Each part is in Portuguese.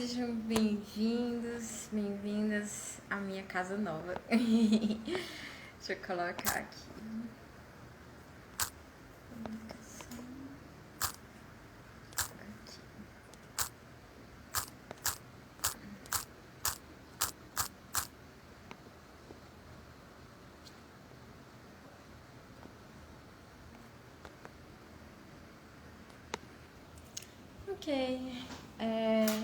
Sejam bem-vindos, bem-vindas à minha casa nova. Deixa eu colocar aqui. Ok.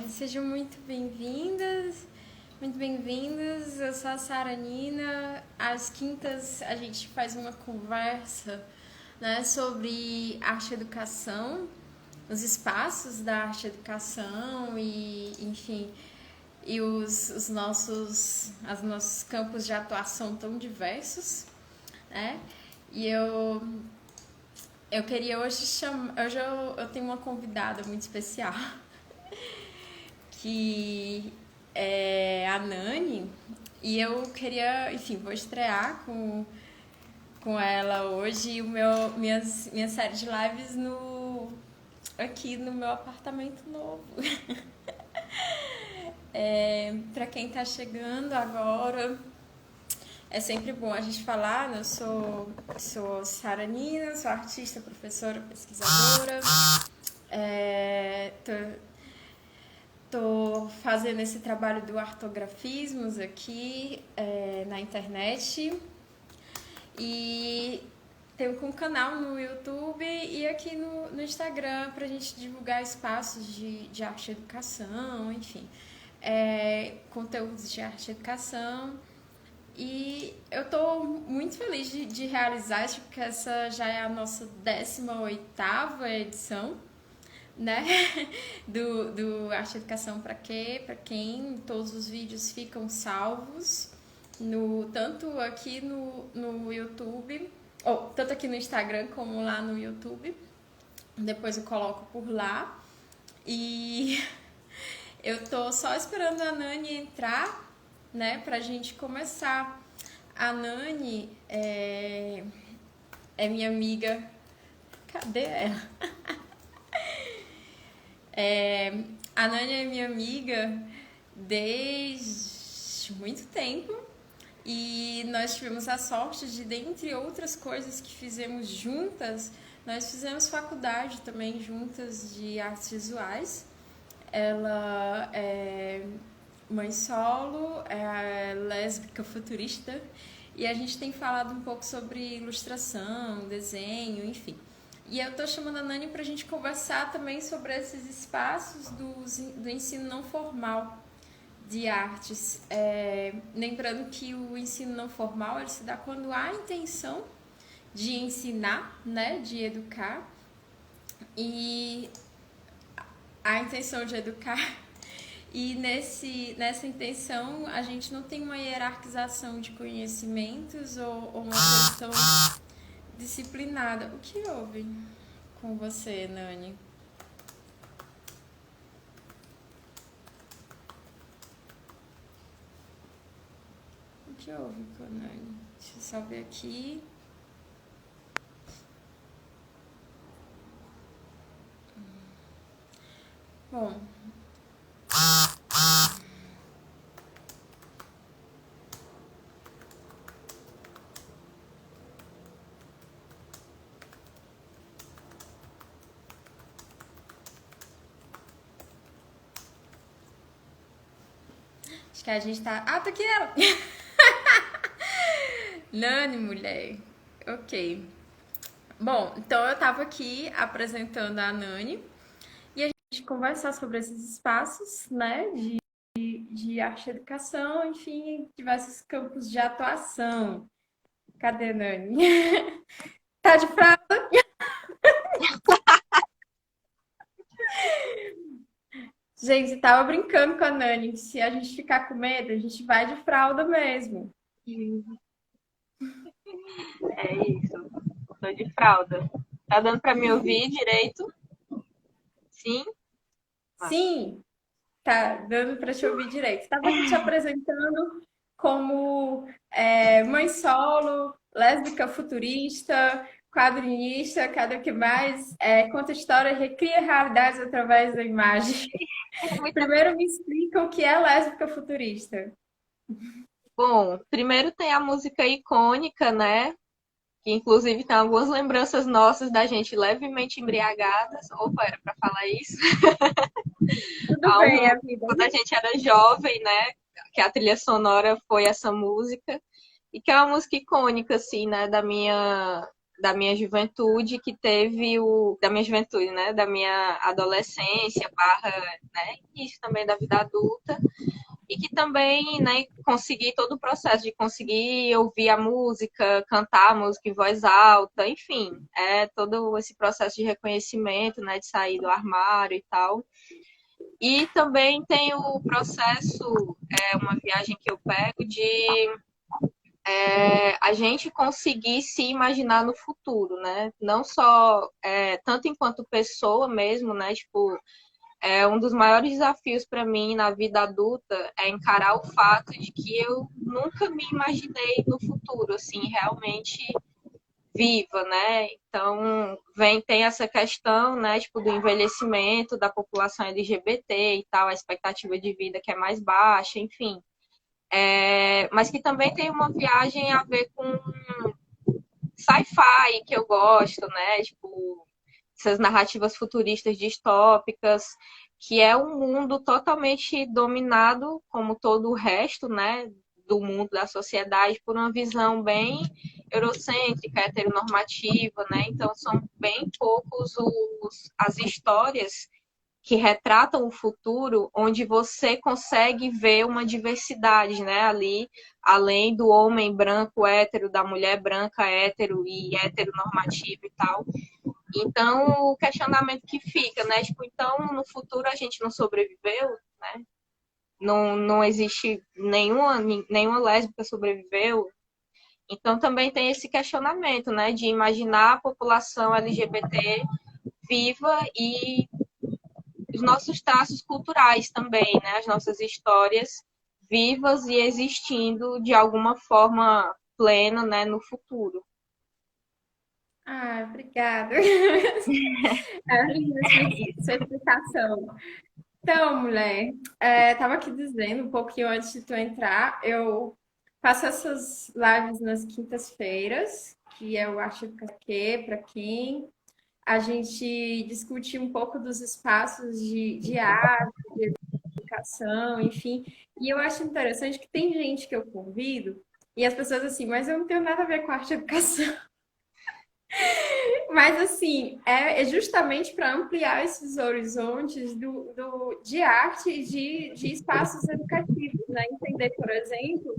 Sejam muito bem-vindas, muito bem-vindos. Eu sou a Sara Nina. Às quintas a gente faz uma conversa, né, sobre arte e educação, os espaços da arte e educação e, enfim, e os nossos campos de atuação tão diversos, né? E eu queria hoje chamar. Hoje eu tenho uma convidada muito especial, que é a Nani, e eu queria, enfim, vou estrear com ela hoje minha série de lives aqui no meu apartamento novo. Para quem tá chegando agora, é sempre bom a gente falar, né? Eu sou Sara Nina, sou artista, professora, pesquisadora. Tô fazendo esse trabalho do Artografismos aqui na internet. E tenho um canal no YouTube e aqui no Instagram pra gente divulgar espaços de arte e educação, enfim. Conteúdos de arte e educação. E eu tô muito feliz de realizar isso, porque essa já é a nossa 18ª edição, né? do Arte e Educação para quê? Para quem? Todos os vídeos ficam salvos, tanto aqui no YouTube, ou tanto aqui no Instagram como lá no YouTube. Depois eu coloco por lá. E eu tô só esperando a Nani entrar, né, pra gente começar. A Nani é minha amiga. Cadê ela? A Nani é minha amiga desde muito tempo e nós tivemos a sorte de, dentre outras coisas que fizemos juntas, nós fizemos faculdade também juntas de artes visuais. Ela é mãe solo, é lésbica futurista, e a gente tem falado um pouco sobre ilustração, desenho, enfim. E eu tô chamando a Nani pra gente conversar também sobre esses espaços do ensino não formal de artes. Lembrando que o ensino não formal ele se dá quando há a intenção de ensinar, né, de educar, e a intenção de educar. E nessa intenção, a gente não tem uma hierarquização de conhecimentos ou uma questão disciplinada. O que houve com você, Nani? O que houve com a Nani? Deixa eu só ver aqui. Bom. Acho que a gente tá... Ah, tá aqui ela! Nani, mulher. Ok. Bom, então eu tava aqui apresentando a Nani e a gente conversar sobre esses espaços, né, de arte e educação, enfim, diversos campos de atuação. Cadê, Nani? Tá de fralda? Gente, tava brincando com a Nani. Se a gente ficar com medo, a gente vai de fralda mesmo. É isso. Tô de fralda. Tá dando pra me ouvir direito? Sim? Sim, tá dando para te ouvir direito. Estava aqui te apresentando como mãe solo, lésbica futurista, quadrinista, cada que mais conta história e recria realidades através da imagem. É muita... Primeiro me explica o que é lésbica futurista. Bom, primeiro tem a música icônica, né? Que inclusive tem algumas lembranças nossas da gente levemente embriagadas. Opa, era pra falar isso? Tudo bem, a vida. Quando a gente era jovem, né? Que a trilha sonora foi essa música. E que é uma música icônica, assim, né? Da minha juventude, que teve o... Da minha juventude, né? Da minha adolescência, barra, né? Início também da vida adulta. E que também, né, consegui todo o processo de conseguir ouvir a música, cantar a música em voz alta, enfim, é todo esse processo de reconhecimento, né, de sair do armário e tal. E também tem o processo, uma viagem que eu pego de a gente conseguir se imaginar no futuro, né? Não só tanto enquanto pessoa mesmo, né? Tipo, um dos maiores desafios para mim na vida adulta é encarar o fato de que eu nunca me imaginei no futuro, assim, realmente viva, né? Então, tem essa questão, né, tipo, do envelhecimento da população LGBT e tal, a expectativa de vida que é mais baixa, enfim. Mas que também tem uma viagem a ver com sci-fi que eu gosto, né? Tipo, essas narrativas futuristas distópicas, que é um mundo totalmente dominado, como todo o resto, né, do mundo da sociedade, por uma visão bem eurocêntrica, heteronormativa, né? Então são bem poucos as histórias que retratam o futuro, onde você consegue ver uma diversidade, né, ali, além do homem branco hétero, da mulher branca hétero e heteronormativa e tal. Então, o questionamento que fica, né? Tipo, então, no futuro a gente não sobreviveu, né? Não existe nenhuma lésbica sobreviveu. Então, também tem esse questionamento, né? De imaginar a população LGBT viva e os nossos traços culturais também, né? As nossas histórias vivas e existindo de alguma forma plena, né? No futuro. Ah, obrigada. É linda sua explicação. Então, mulher, tava aqui dizendo um pouquinho antes de tu entrar, eu faço essas lives nas quintas-feiras, que é o Arte do Caquê, para quem a gente discute um pouco dos espaços de arte, de educação, enfim. E eu acho interessante que tem gente que eu convido, e as pessoas assim, mas eu não tenho nada a ver com arte e educação. Mas, assim, é justamente para ampliar esses horizontes de arte e de espaços educativos, né? Entender, por exemplo,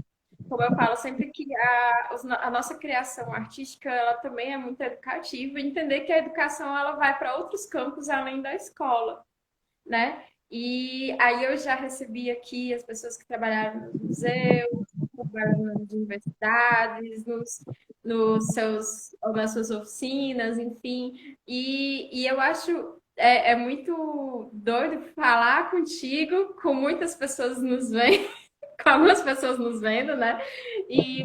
como eu falo sempre que a nossa criação artística, ela também é muito educativa, e entender que a educação, ela vai para outros campos além da escola, né? E aí eu já recebi aqui as pessoas que trabalharam nos museus, trabalham nas universidades, nas suas oficinas, enfim. E eu acho muito doido falar contigo, com muitas pessoas nos vendo, com algumas pessoas nos vendo, né? E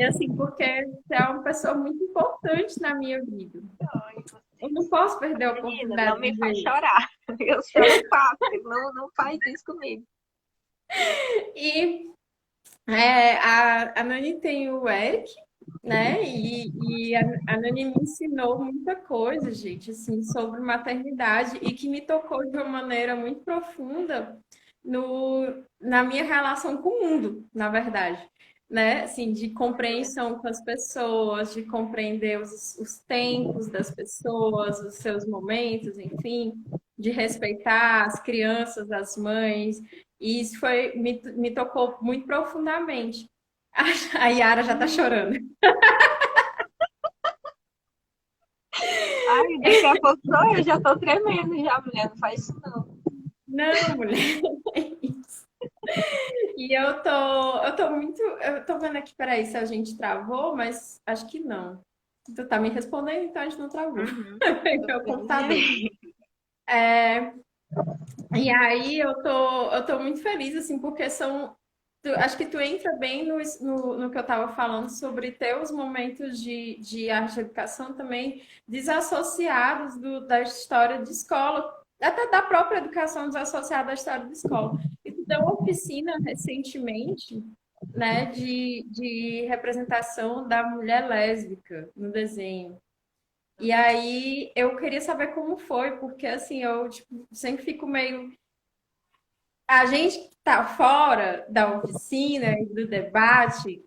assim, porque você é uma pessoa muito importante na minha vida. Eu não posso perder a Menina, não oportunidade de me dizer faz isso. chorar. Eu choro fácil. Não faz isso comigo. E a Nani tem o Eric, né? E a Nani me ensinou muita coisa, gente, assim, sobre maternidade e que me tocou de uma maneira muito profunda na minha relação com o mundo, na verdade. Né? Assim, de compreensão com as pessoas, de compreender os tempos das pessoas, os seus momentos, enfim, de respeitar as crianças, as mães. E isso me tocou muito profundamente. A Yara já tá chorando. Ai, daqui a pouco eu já tô tremendo já, mulher. Não faz isso não. Não, mulher. E eu tô vendo aqui, peraí, se a gente travou, mas acho que não. Tu tá me respondendo, então a gente não travou. Uhum. É o computador. É, e aí eu tô muito feliz, assim, porque acho que tu entra bem no que eu estava falando sobre ter os momentos de arte e educação também desassociados da história de escola. até da própria educação desassociada à história da escola. E tu deu uma oficina recentemente, né, de representação da mulher lésbica no desenho. E aí eu queria saber como foi, porque assim, eu tipo, sempre fico meio. A gente que está fora da oficina e do debate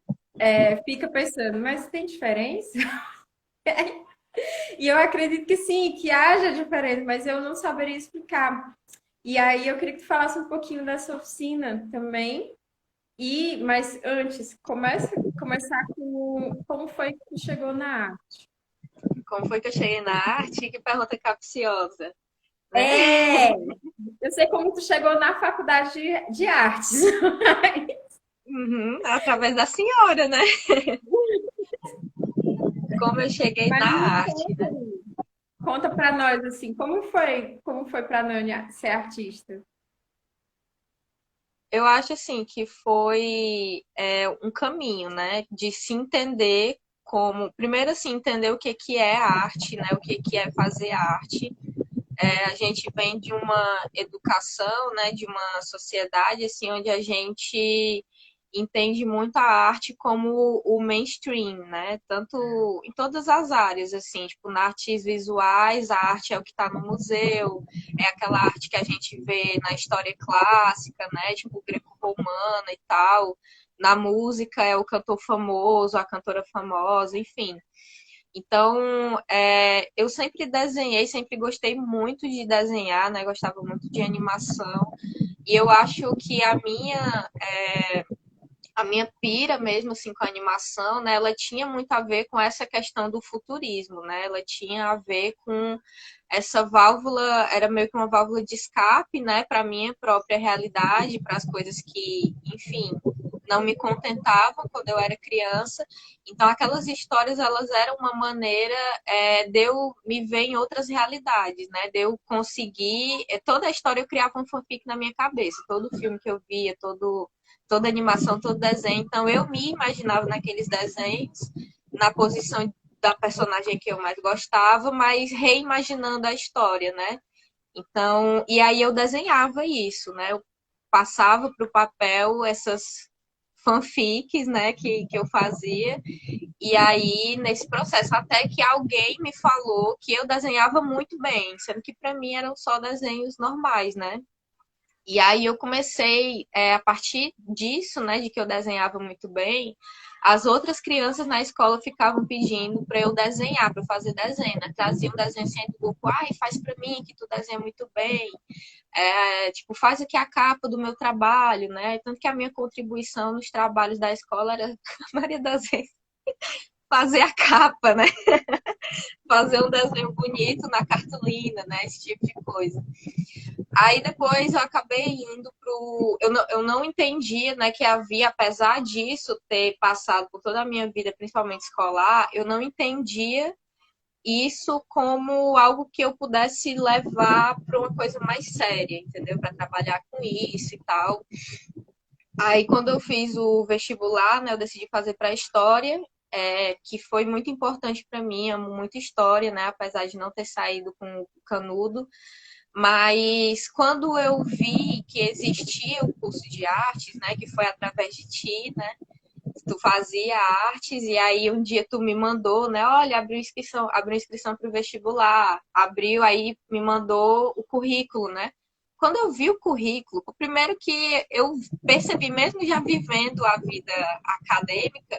fica pensando, mas tem diferença? E eu acredito que sim, que haja diferença, mas eu não saberia explicar. E aí eu queria que tu falasse um pouquinho dessa oficina também. Mas antes, começar com como foi que tu chegou na arte. Como foi que eu cheguei na arte? Que pergunta capciosa, né? É, eu sei como tu chegou na faculdade de artes. Uhum, através da senhora, né? Como eu cheguei Mas na me arte, conta, né? conta para nós assim, como foi para Nânia ser artista? Eu acho assim que foi um caminho, né, de se entender como, primeiro assim, entender o que que é arte, né, o que que é fazer arte. A gente vem de uma educação, né, de uma sociedade assim onde a gente entende muito a arte como o mainstream, né? Tanto em todas as áreas, assim, tipo, na artes visuais, a arte é o que está no museu, é aquela arte que a gente vê na história clássica, né? Tipo, greco-romana e tal. Na música é o cantor famoso, a cantora famosa, enfim. Então, eu sempre desenhei, sempre gostei muito de desenhar, né? Gostava muito de animação. E eu acho que a minha pira mesmo assim com a animação, né, ela tinha muito a ver com essa questão do futurismo, né? Ela tinha a ver com essa válvula, era meio que uma válvula de escape, né, para minha própria realidade, para as coisas que, enfim, não me contentavam quando eu era criança. Então, aquelas histórias, elas eram uma maneira de eu me ver em outras realidades, né? De eu conseguir. Toda a história eu criava um fanfic na minha cabeça. Todo filme que eu via, toda animação, todo desenho. Então, eu me imaginava naqueles desenhos, na posição da personagem que eu mais gostava, mas reimaginando a história, né? Então, e aí eu desenhava isso, né? Eu passava para o papel essas fanfics, né, que eu fazia. E aí, nesse processo, até que alguém me falou que eu desenhava muito bem, sendo que para mim eram só desenhos normais, né? E aí eu comecei, a partir disso, né, de que eu desenhava muito bem, as outras crianças na escola ficavam pedindo para eu desenhar, para eu fazer desenho, né? Traziam um desenho assim do grupo, ai, faz para mim que tu desenha muito bem. Tipo, faz aqui a capa do meu trabalho, né? Tanto que a minha contribuição nos trabalhos da escola era, a maioria das vezes, fazer a capa, né? Fazer um desenho bonito na cartolina, né? Esse tipo de coisa. Aí depois eu acabei indo pro. Eu não entendia, né, que havia, apesar disso ter passado por toda a minha vida, principalmente escolar, eu não entendia isso como algo que eu pudesse levar para uma coisa mais séria, entendeu? Para trabalhar com isso e tal. Aí quando eu fiz o vestibular, né, eu decidi fazer para história, que foi muito importante para mim, amo muito história, né, apesar de não ter saído com o canudo. Mas quando eu vi que existia o curso de artes, né, que foi através de ti, né, tu fazia artes e aí um dia tu me mandou, né, olha, abriu inscrição para o vestibular, abriu aí me mandou o currículo, né? Quando eu vi o currículo, o primeiro que eu percebi, mesmo já vivendo a vida acadêmica,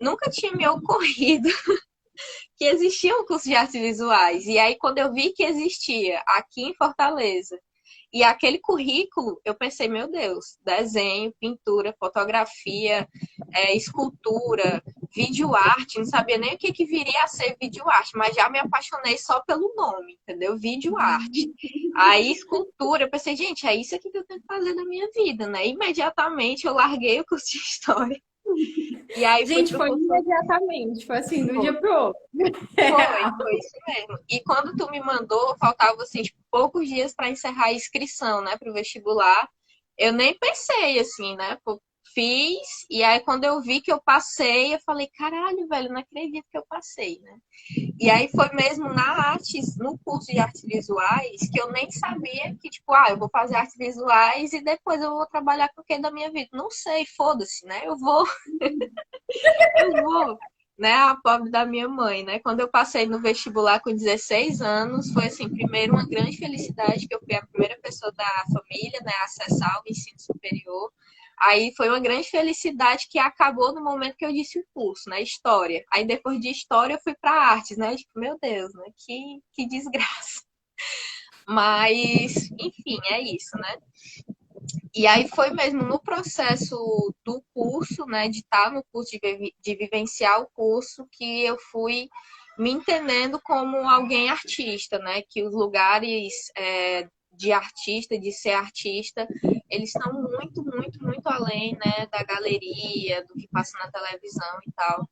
nunca tinha me ocorrido que existia um curso de artes visuais. E aí, quando eu vi que existia aqui em Fortaleza, e aquele currículo, eu pensei, meu Deus, desenho, pintura, fotografia, escultura, videoarte, não sabia nem o que, que viria a ser videoarte, mas já me apaixonei só pelo nome, entendeu? Videoarte. Aí, escultura, eu pensei, gente, é isso aqui que eu tenho que fazer na minha vida, né? Imediatamente eu larguei o curso de História. E aí fui Gente, pro foi curso. imediatamente, foi assim, do dia pro outro. Foi isso mesmo. E quando tu me mandou, faltava assim, tipo, poucos dias para encerrar a inscrição, né, pro vestibular. Eu nem pensei assim, né? fiz, e aí quando eu vi que eu passei, eu falei, caralho, velho, não acredito que eu passei, né? E aí foi mesmo na artes, no curso de artes visuais, que eu nem sabia que, tipo, eu vou fazer artes visuais e depois eu vou trabalhar com o que da minha vida. Não sei, foda-se, né? Eu vou, né? A pobre da minha mãe, né? Quando eu passei no vestibular com 16 anos, foi assim, primeiro uma grande felicidade que eu fui a primeira pessoa da família, né, a acessar o ensino superior. Aí foi uma grande felicidade que acabou no momento que eu disse o curso, né? História. Aí depois de história eu fui para artes, né? Tipo, meu Deus, né? Que desgraça. Mas, enfim, é isso, né? E aí foi mesmo no processo do curso, né, de estar no curso, de vivenciar o curso, que eu fui me entendendo como alguém artista, né, que os lugares de artista, de ser artista, eles estão muito, muito, muito além, né, da galeria, do que passa na televisão e tal.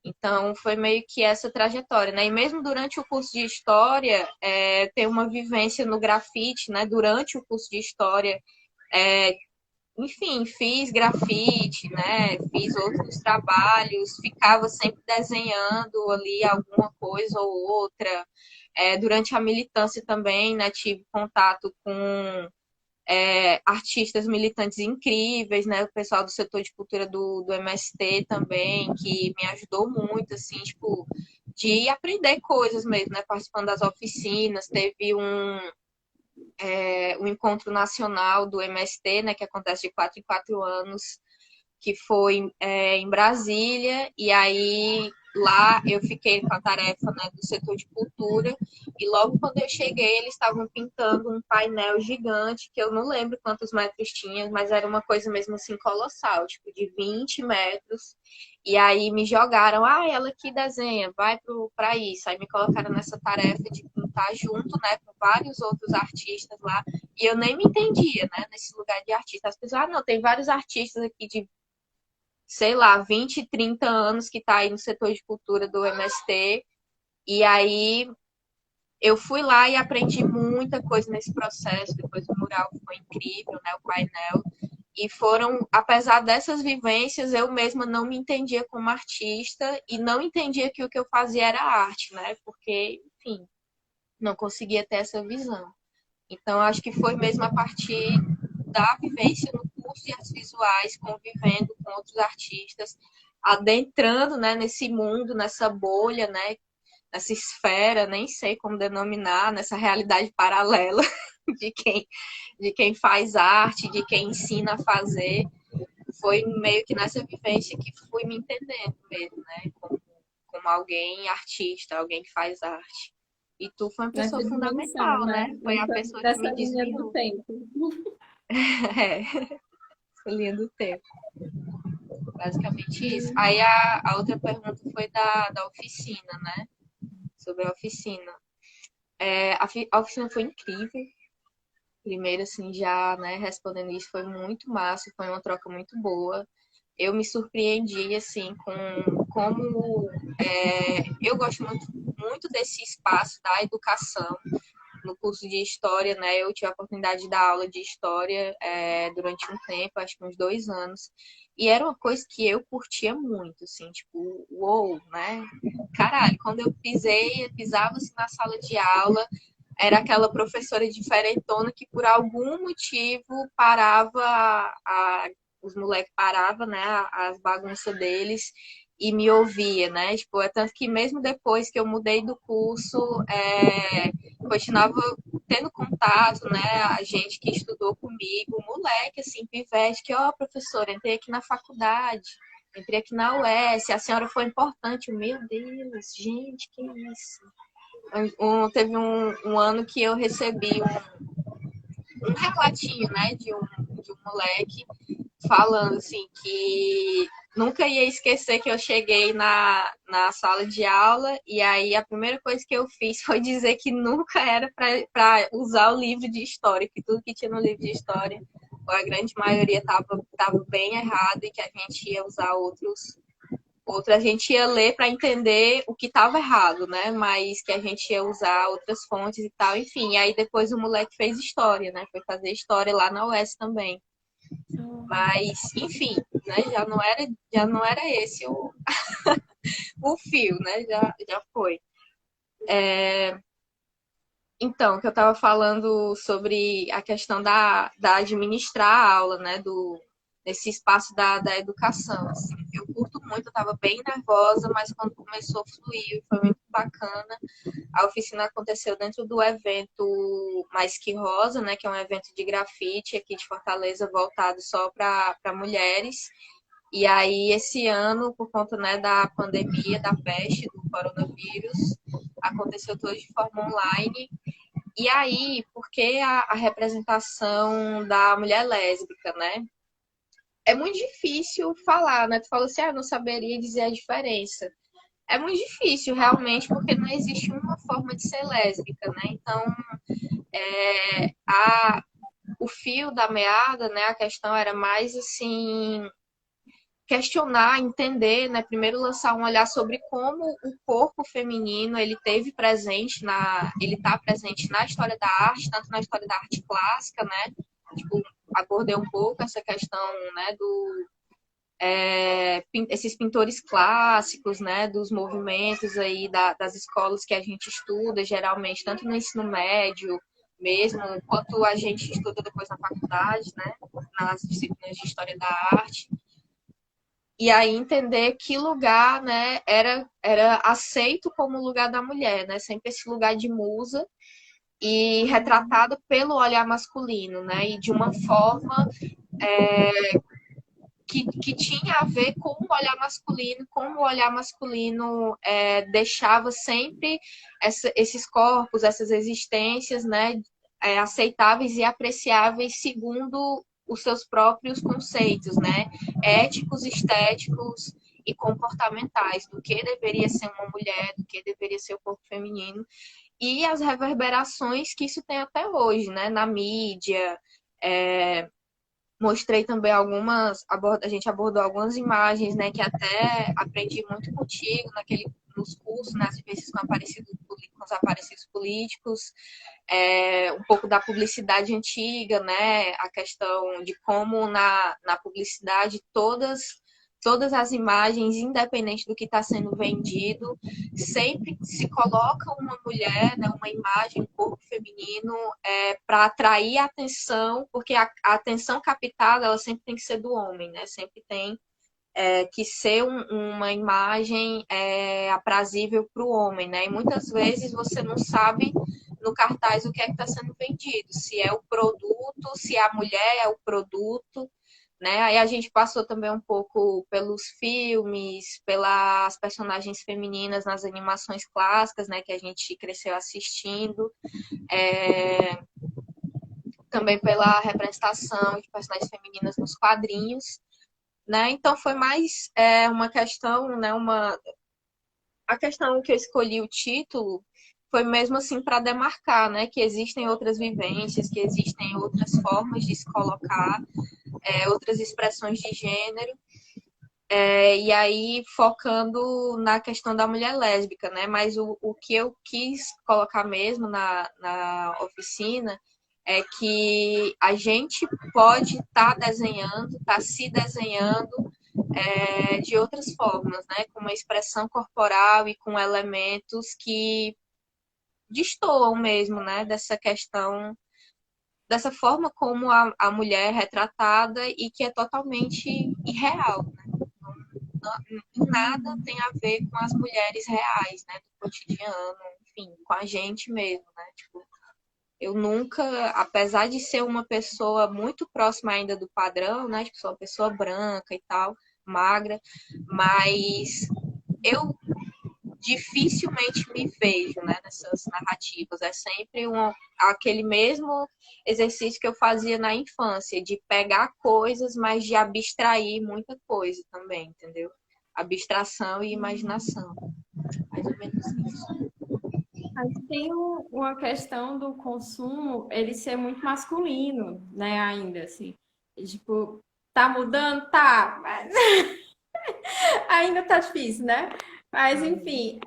Então, foi meio que essa trajetória, né? E mesmo durante o curso de História, tem uma vivência no grafite, né? Durante o curso de História, é, enfim, fiz grafite, né? Fiz outros trabalhos, ficava sempre desenhando ali alguma coisa ou outra. Durante a militância também, né? Tive contato com artistas militantes incríveis, né? O pessoal do setor de cultura do MST também, que me ajudou muito, assim, tipo, de aprender coisas mesmo, né? Participando das oficinas, teve um encontro nacional do MST, né, que acontece de 4 em 4 anos, que foi em Brasília, e aí lá eu fiquei com a tarefa, né, do setor de cultura, e logo quando eu cheguei, eles estavam pintando um painel gigante, que eu não lembro quantos metros tinha, mas era uma coisa mesmo assim colossal, tipo de 20 metros, e aí me jogaram, ela que desenha, vai para isso, aí me colocaram nessa tarefa de pintar junto, né, com vários outros artistas lá, e eu nem me entendia, né, nesse lugar de artista. As pessoas, não, tem vários artistas aqui de sei lá, 20, 30 anos que está aí no setor de cultura do MST. E aí eu fui lá e aprendi muita coisa nesse processo. Depois o mural foi incrível, né? O painel. E foram, apesar dessas vivências, eu mesma não me entendia como artista e não entendia que o que eu fazia era arte, né? Porque, enfim, não conseguia ter essa visão. Então, acho que foi mesmo a partir da vivência no curso de artes visuais, convivendo com outros artistas, adentrando, né, nesse mundo, nessa bolha, né, nessa esfera, nem sei como denominar, nessa realidade paralela de quem faz arte, de quem ensina a fazer. Foi meio que nessa vivência que fui me entendendo mesmo, né, como alguém artista, alguém que faz arte. E tu foi uma pessoa Nessa dimensão, fundamental, né? né? Foi a pessoa que Dessa me linha do desviou. tempo. Linha do tempo. Basicamente isso. Aí a outra pergunta foi da oficina, né? Sobre a oficina. A oficina foi incrível. Primeiro, assim, já, né, respondendo isso, foi muito massa, foi uma troca muito boa. Eu me surpreendi, assim, com como eu gosto muito, muito desse espaço da educação. No curso de História, né, eu tive a oportunidade de dar aula de História durante um tempo, acho que uns 2 anos. E era uma coisa que eu curtia muito, assim, tipo, uou, né? Caralho, quando eu pisava assim, na sala de aula, era aquela professora diferentona que por algum motivo parava os moleques paravam, né, as bagunças deles e me ouvia, né? Tipo, é tanto que mesmo depois que eu mudei do curso, continuava tendo contato, né? A gente que estudou comigo, moleque, assim, pivete, que, professora, entrei aqui na faculdade, entrei aqui na UES, a senhora foi importante. Meu Deus, gente, que isso. Teve um ano que eu recebi um relatinho, né, de um moleque falando assim que nunca ia esquecer que eu cheguei na sala de aula e aí a primeira coisa que eu fiz foi dizer que nunca era para usar o livro de história, que tudo que tinha no livro de história, ou a grande maioria estava bem errado e que a gente ia usar a gente ia ler para entender o que estava errado, né? Mas que a gente ia usar outras fontes e tal, enfim. E aí depois o moleque fez história, né? Foi fazer história lá na UES também. Mas, enfim, né? Já não era esse o fio, né? Já foi. Então, que eu estava falando sobre a questão da administrar a aula, né? Desse espaço da educação. Assim. Eu curto muito, eu estava bem nervosa, mas quando começou a fluir, foi muito bacana. A oficina aconteceu dentro do evento Mais Que Rosa, né? Que é um evento de grafite aqui de Fortaleza, voltado só para mulheres. E aí, esse ano, por conta, né, da pandemia, da peste, do coronavírus, aconteceu tudo de forma online. E aí, por que a representação da mulher lésbica, né? É muito difícil falar, né? Tu falou assim, não saberia dizer a diferença. É muito difícil, realmente, porque não existe uma forma de ser lésbica, né? Então, o fio da meada, né? A questão era mais, assim, questionar, entender, né? Primeiro lançar um olhar sobre como o corpo feminino ele está presente na história da arte, tanto na história da arte clássica, né? Tipo, abordei um pouco essa questão, né? Esses pintores clássicos, né? Dos movimentos aí das escolas que a gente estuda, geralmente tanto no ensino médio mesmo, quanto a gente estuda depois na faculdade, né? Nas disciplinas de história da arte. E aí entender que lugar, né, era aceito como lugar da mulher, né? Sempre esse lugar de musa e retratada pelo olhar masculino, né? E de uma forma que tinha a ver com o olhar masculino, como o olhar masculino deixava sempre esses corpos, essas existências, né, aceitáveis e apreciáveis segundo os seus próprios conceitos, né, éticos, estéticos e comportamentais, do que deveria ser uma mulher, do que deveria ser o corpo feminino, e as reverberações que isso tem até hoje, né, na mídia. Mostrei também a gente abordou algumas imagens, né, que até aprendi muito contigo nos cursos, nas vivências com os aparecidos políticos, um pouco da publicidade antiga, né, a questão de como na publicidade todas as imagens, independente do que está sendo vendido, sempre se coloca uma mulher, né, uma imagem, um corpo feminino, para atrair a atenção, porque a atenção captada ela sempre tem que ser do homem, né? Sempre tem que ser uma imagem aprazível para o homem, né? E muitas vezes você não sabe no cartaz o que é que está sendo vendido, se é o produto, se a mulher é o produto, né? Aí a gente passou também um pouco pelos filmes, pelas personagens femininas nas animações clássicas, né? Que a gente cresceu assistindo. Também pela representação de personagens femininas nos quadrinhos, né? Então foi mais uma questão, né? A questão que eu escolhi o título foi mesmo assim para demarcar, né? Que existem outras vivências, que existem outras formas de se colocar, outras expressões de gênero. E aí focando na questão da mulher lésbica, né? Mas o que eu quis colocar mesmo na oficina é que a gente pode estar desenhando, estar se desenhando de outras formas, né? Com uma expressão corporal e com elementos que destoam mesmo, né? Dessa questão, dessa forma como a mulher é retratada e que é totalmente irreal, né? Nada tem a ver com as mulheres reais, né? Do cotidiano, enfim, com a gente mesmo, né? Tipo, eu nunca, apesar de ser uma pessoa muito próxima ainda do padrão, né? Tipo, sou uma pessoa branca e tal, magra, mas eu dificilmente me vejo, né, nessas narrativas. É sempre aquele mesmo exercício que eu fazia na infância, de pegar coisas, mas de abstrair muita coisa também, entendeu? Abstração e imaginação. Mais ou menos isso. Mas tem uma questão do consumo, ele ser muito masculino, né, ainda, assim. E, tipo, tá mudando? Tá, mas ainda tá difícil, né? Mas, enfim,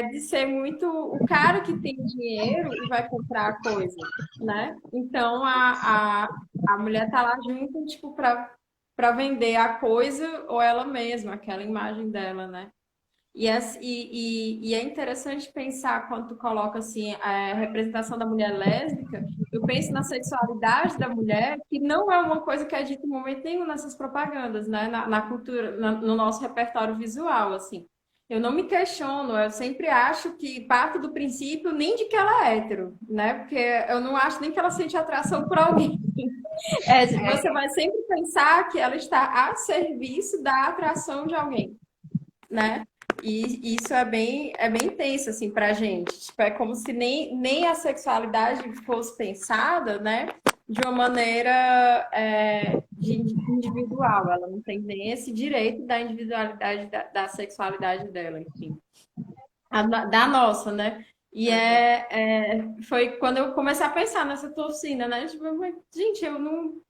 de ser muito o cara que tem dinheiro e vai comprar a coisa, né? Então, a mulher tá lá junto, tipo, pra para vender a coisa ou ela mesma, aquela imagem dela, né? E é interessante pensar quando tu coloca assim a representação da mulher lésbica, eu penso na sexualidade da mulher, que não é uma coisa que é dita em momento nenhum nessas propagandas, né? Na cultura, no nosso repertório visual, assim. Eu não me questiono, eu sempre acho que parte do princípio nem de que ela é hétero, né? Porque eu não acho nem que ela sente atração por alguém. Você vai sempre pensar que ela está a serviço da atração de alguém, né? E isso é bem tenso, assim, pra gente. Tipo, é como se nem a sexualidade fosse pensada, né? De uma maneira individual. Ela não tem nem esse direito da individualidade da sexualidade dela, enfim. Da nossa, né? Foi quando eu comecei a pensar nessa torcida, né? Tipo, gente, eu não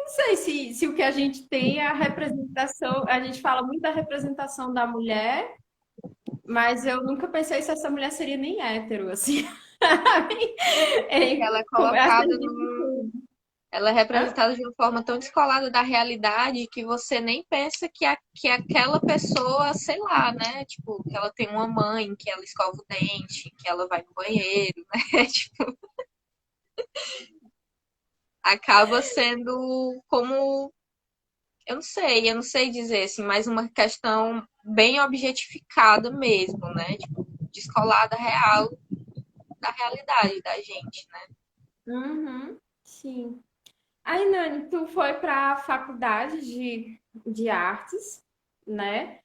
sei se o que a gente tem é a representação, a gente fala muito da representação da mulher, mas eu nunca pensei se essa mulher seria nem hétero, assim. Porque ela é A colocada serviço de tudo. ela é Hã? representada de uma forma tão descolada da realidade que você nem pensa que aquela pessoa, sei lá, né? Tipo, que ela tem uma mãe, que ela escova o dente, que ela vai no banheiro, né? Tipo, acaba sendo como, eu não sei dizer assim, mas uma questão bem objetificada mesmo, né? Tipo, descolada real da realidade da gente, né? Uhum, sim. Aí, Nani, tu foi para a faculdade de artes, né?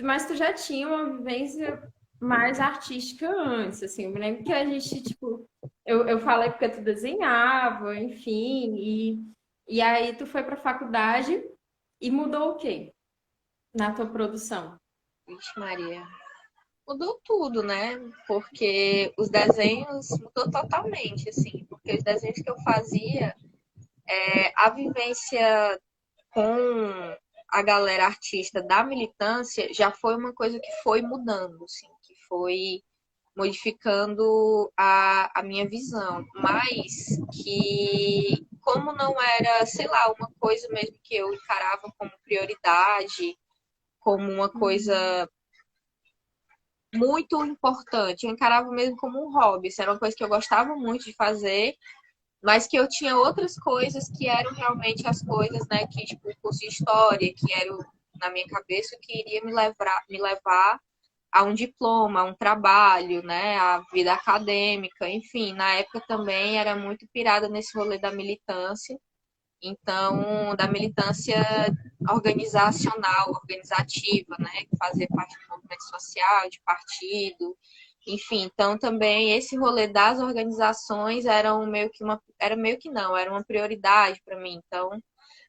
Mas tu já tinha uma vivência mais artística antes, assim. Eu me lembro que a gente, tipo, eu falei porque tu desenhava, enfim, e aí tu foi para a faculdade e mudou o quê na tua produção? Vixe, Maria. Mudou tudo, né? Porque os desenhos mudou totalmente, assim, porque os desenhos que eu fazia, a vivência com a galera artista da militância já foi uma coisa que foi mudando, assim, que foi modificando a minha visão, mas que como não era, sei lá, uma coisa mesmo que eu encarava como prioridade, como uma coisa muito importante. Eu encarava mesmo como um hobby. Isso era uma coisa que eu gostava muito de fazer, mas que eu tinha outras coisas que eram realmente as coisas, né? Que, tipo, o curso de história, que era na minha cabeça o que iria me levar a um diploma, a um trabalho, né? A vida acadêmica, enfim. Na época também era muito pirada nesse rolê da militância. Então, da militância organizacional, organizativa, né, fazer parte do movimento social, de partido, enfim, então também esse rolê das organizações era meio que não, era uma prioridade para mim. Então,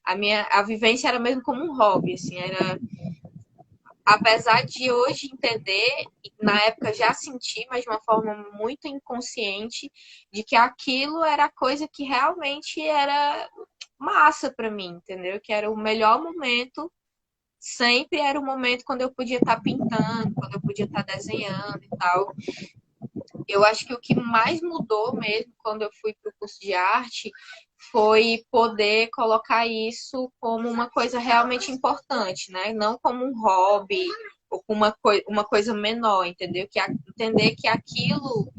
a vivência era mesmo como um hobby, assim, era apesar de hoje entender, na época já senti, mas de uma forma muito inconsciente, de que aquilo era a coisa que realmente era massa para mim, entendeu? Que era o melhor momento, sempre era o momento quando eu podia estar pintando, quando eu podia estar desenhando e tal. Eu acho que o que mais mudou mesmo quando eu fui para o curso de arte foi poder colocar isso como uma coisa realmente importante, né? Não como um hobby ou como uma coisa menor, entendeu? Entender que aquilo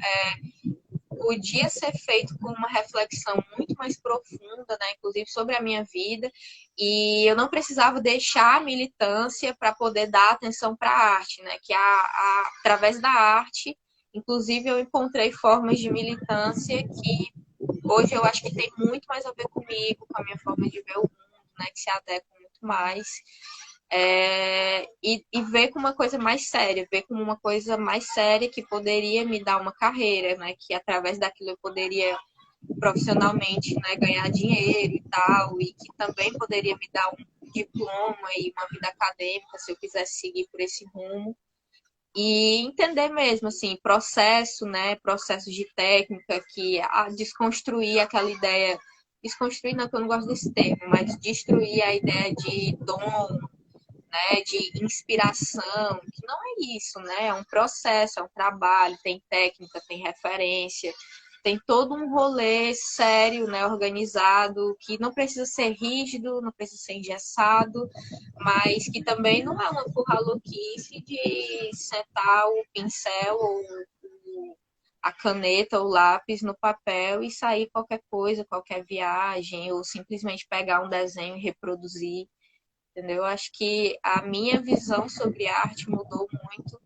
podia ser feito com uma reflexão muito mais profunda, né? Inclusive sobre a minha vida, e eu não precisava deixar a militância para poder dar atenção para a arte, né? Através da arte, inclusive eu encontrei formas de militância que hoje eu acho que tem muito mais a ver comigo, com a minha forma de ver o mundo, né? Que se adequa muito mais. E ver como uma coisa mais séria, ver como uma coisa mais séria que poderia me dar uma carreira, né? Que através daquilo eu poderia profissionalmente, né, ganhar dinheiro e tal, e que também poderia me dar um diploma e uma vida acadêmica se eu quisesse seguir por esse rumo. E entender mesmo, assim, processo, né, processos de técnica, que desconstruir aquela ideia, desconstruir não, que eu não gosto desse termo, mas destruir a ideia de dom, né, de inspiração, que não é isso, né? É um processo, é um trabalho, tem técnica, tem referência. tem todo um rolê sério, né, organizado, que não precisa ser rígido, não precisa ser engessado, mas que também não é uma porra-louquice de sentar o pincel ou a caneta ou lápis no papel e sair qualquer coisa, qualquer viagem, ou simplesmente pegar um desenho e reproduzir, entendeu? Eu acho que a minha visão sobre arte mudou muito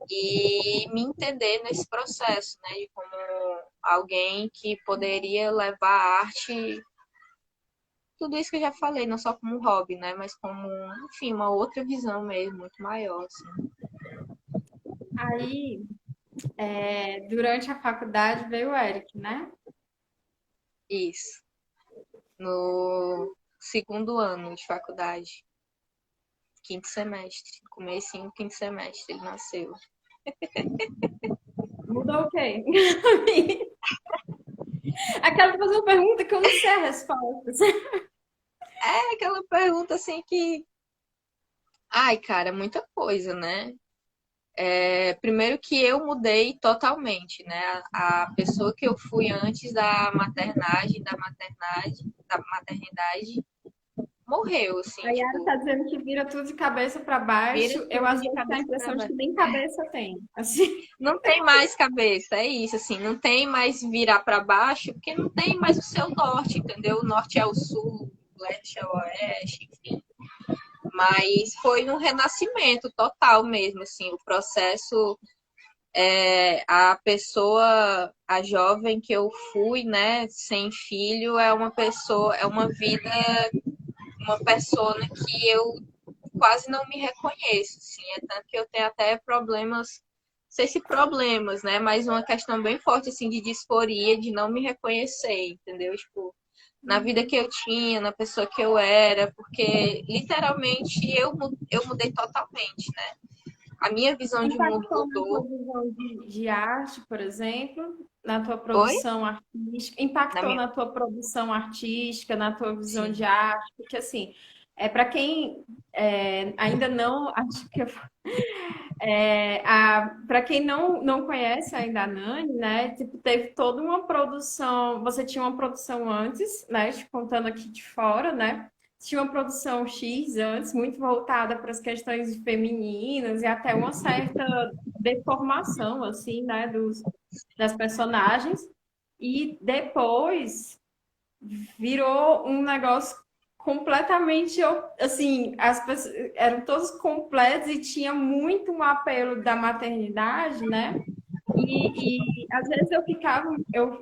e me entender nesse processo, né, de como alguém que poderia levar a arte, tudo isso que eu já falei, não só como um hobby, né, mas como, enfim, uma outra visão mesmo, muito maior, assim. Aí, durante a faculdade veio o Eric, né? Isso. No segundo ano de faculdade, quinto semestre, comecinho do quinto semestre, ele nasceu. Mudou o quê? Aquela fazer uma pergunta que eu não sei a resposta. É aquela pergunta assim que, ai, cara, muita coisa, né? Primeiro que eu mudei totalmente, né? A pessoa que eu fui antes da maternidade, morreu, A assim, Yara tá tipo, dizendo que vira tudo de cabeça para vira baixo. Eu tudo às de vezes tenho a cabeça para impressão de que baixo. nem cabeça tem. Assim. Não tem mais cabeça, é isso, assim, não tem mais virar para baixo, porque não tem mais o seu norte, entendeu? O norte é o sul, o leste é o oeste, enfim. Mas foi um renascimento total mesmo, assim, o processo, a pessoa, a jovem que eu fui, né, sem filho, é uma pessoa, é uma vida, uma persona que eu quase não me reconheço, assim, é tanto que eu tenho até problemas, não sei se problemas, né, mas uma questão bem forte, assim, de disforia, de não me reconhecer, entendeu? Tipo, na vida que eu tinha, na pessoa que eu era, porque literalmente eu mudei totalmente, né? A minha visão de mundo Impactou na tua mudou. visão de arte, por exemplo, na tua Oi? produção artística, Na impactou minha. na tua produção artística, na tua visão de Sim. arte, porque assim, para quem ainda não, acho que para quem não conhece ainda a Nani, né? Tipo, teve toda uma produção. Você tinha uma produção antes, né? Te contando aqui de fora, né? Tinha uma produção X antes, muito voltada para as questões femininas e até uma certa deformação, assim, né? Das personagens. E depois virou um negócio completamente assim, as pessoas eram todos completos e tinha muito um apelo da maternidade, né? Às vezes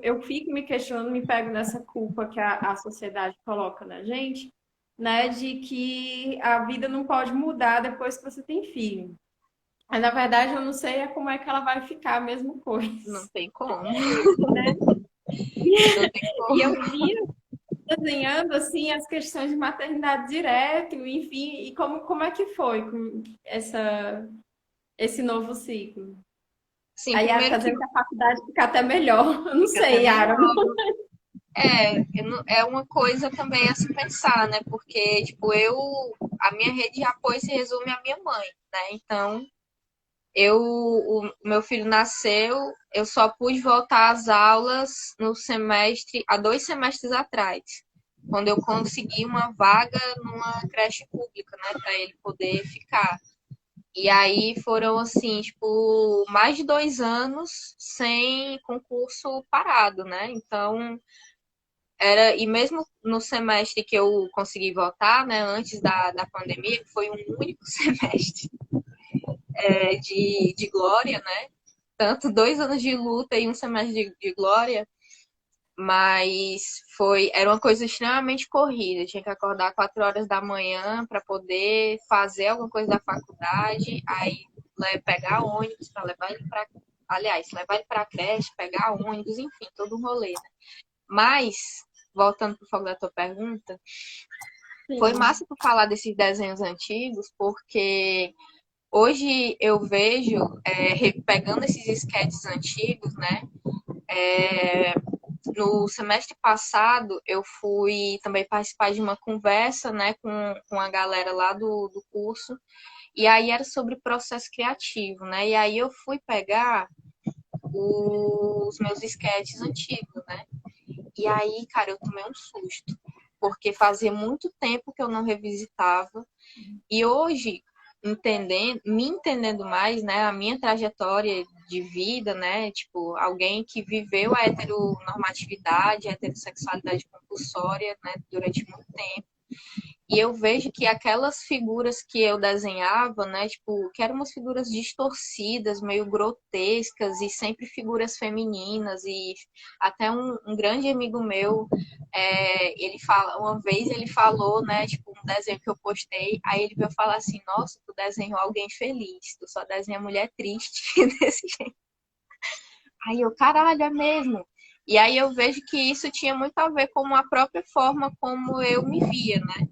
eu fico me questionando, me pego nessa culpa que a sociedade coloca na gente, né? De que a vida não pode mudar depois que você tem filho. Mas na verdade eu não sei como é que ela vai ficar a mesma coisa, Não tem como. né? Não tem E como. eu vi desenhando assim as questões de maternidade direto, enfim, e como é que foi com esse novo ciclo? Sim, A Yara primeiro tá que dizendo que a faculdade fica até melhor. Eu não fica até sei, Yara. melhor. É uma coisa também a se pensar, né? Porque, tipo, a minha rede de apoio se resume à minha mãe, né? Então, o meu filho nasceu, eu só pude voltar às aulas no semestre, há 2 semestres atrás, quando eu consegui uma vaga numa creche pública, né, para ele poder ficar. E aí foram assim, tipo, mais de 2 anos sem concurso parado, né? Então, e mesmo no semestre que eu consegui voltar, né, antes da pandemia, que foi um único semestre de glória, né? Tanto 2 anos de luta e um semestre de glória, mas era uma coisa extremamente corrida. Eu tinha que acordar 4 horas da manhã para poder fazer alguma coisa da faculdade, aí pegar ônibus para levar ele para, aliás, levar ele para a creche, pegar ônibus, enfim, todo um rolê, né? Mas voltando para o foco da tua pergunta, foi Sim. massa tu falar desses desenhos antigos, porque hoje eu vejo, pegando esses esquetes antigos, né? No semestre passado, eu fui também participar de uma conversa, né, com a galera lá do curso, e aí era sobre processo criativo, né? E aí eu fui pegar os meus esquetes antigos, né? E aí, cara, eu tomei um susto, porque fazia muito tempo que eu não revisitava. E hoje, me entendendo mais, né, a minha trajetória de vida, né, tipo, alguém que viveu a heteronormatividade, a heterossexualidade compulsória, né, durante muito tempo. E eu vejo que aquelas figuras que eu desenhava, né, tipo, que eram umas figuras distorcidas, meio grotescas, e sempre figuras femininas, e até um grande amigo meu, uma vez ele falou, né, tipo, um desenho que eu postei, aí ele veio falar assim, nossa, tu desenhou alguém feliz, tu só desenha mulher triste desse jeito. Aí eu, caralho, é mesmo. E aí eu vejo que isso tinha muito a ver com a própria forma como eu me via, né?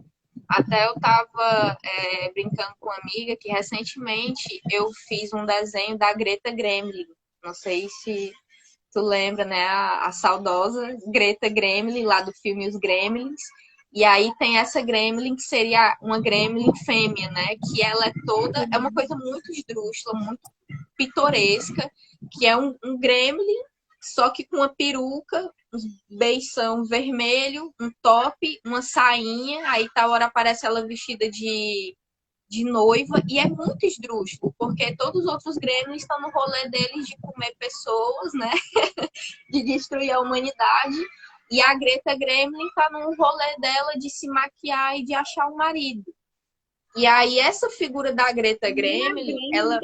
Até eu estava brincando com uma amiga que recentemente eu fiz um desenho da Greta Gremlin. Não sei se tu lembra, né? A saudosa Greta Gremlin, lá do filme Os Gremlins. E aí tem essa Gremlin que seria uma Gremlin fêmea, né? Que ela é toda. É uma coisa muito esdrúxula, muito pitoresca, que é um Gremlin, só que com uma peruca, um beição vermelho, um top, uma sainha, aí tal hora aparece ela vestida de noiva, e é muito esdrúxulo, porque todos os outros grêmios estão no rolê deles de comer pessoas, né? De destruir a humanidade, e a Greta Gremlin tá no rolê dela de se maquiar e de achar um marido. E aí essa figura da Greta Gremlin, ela...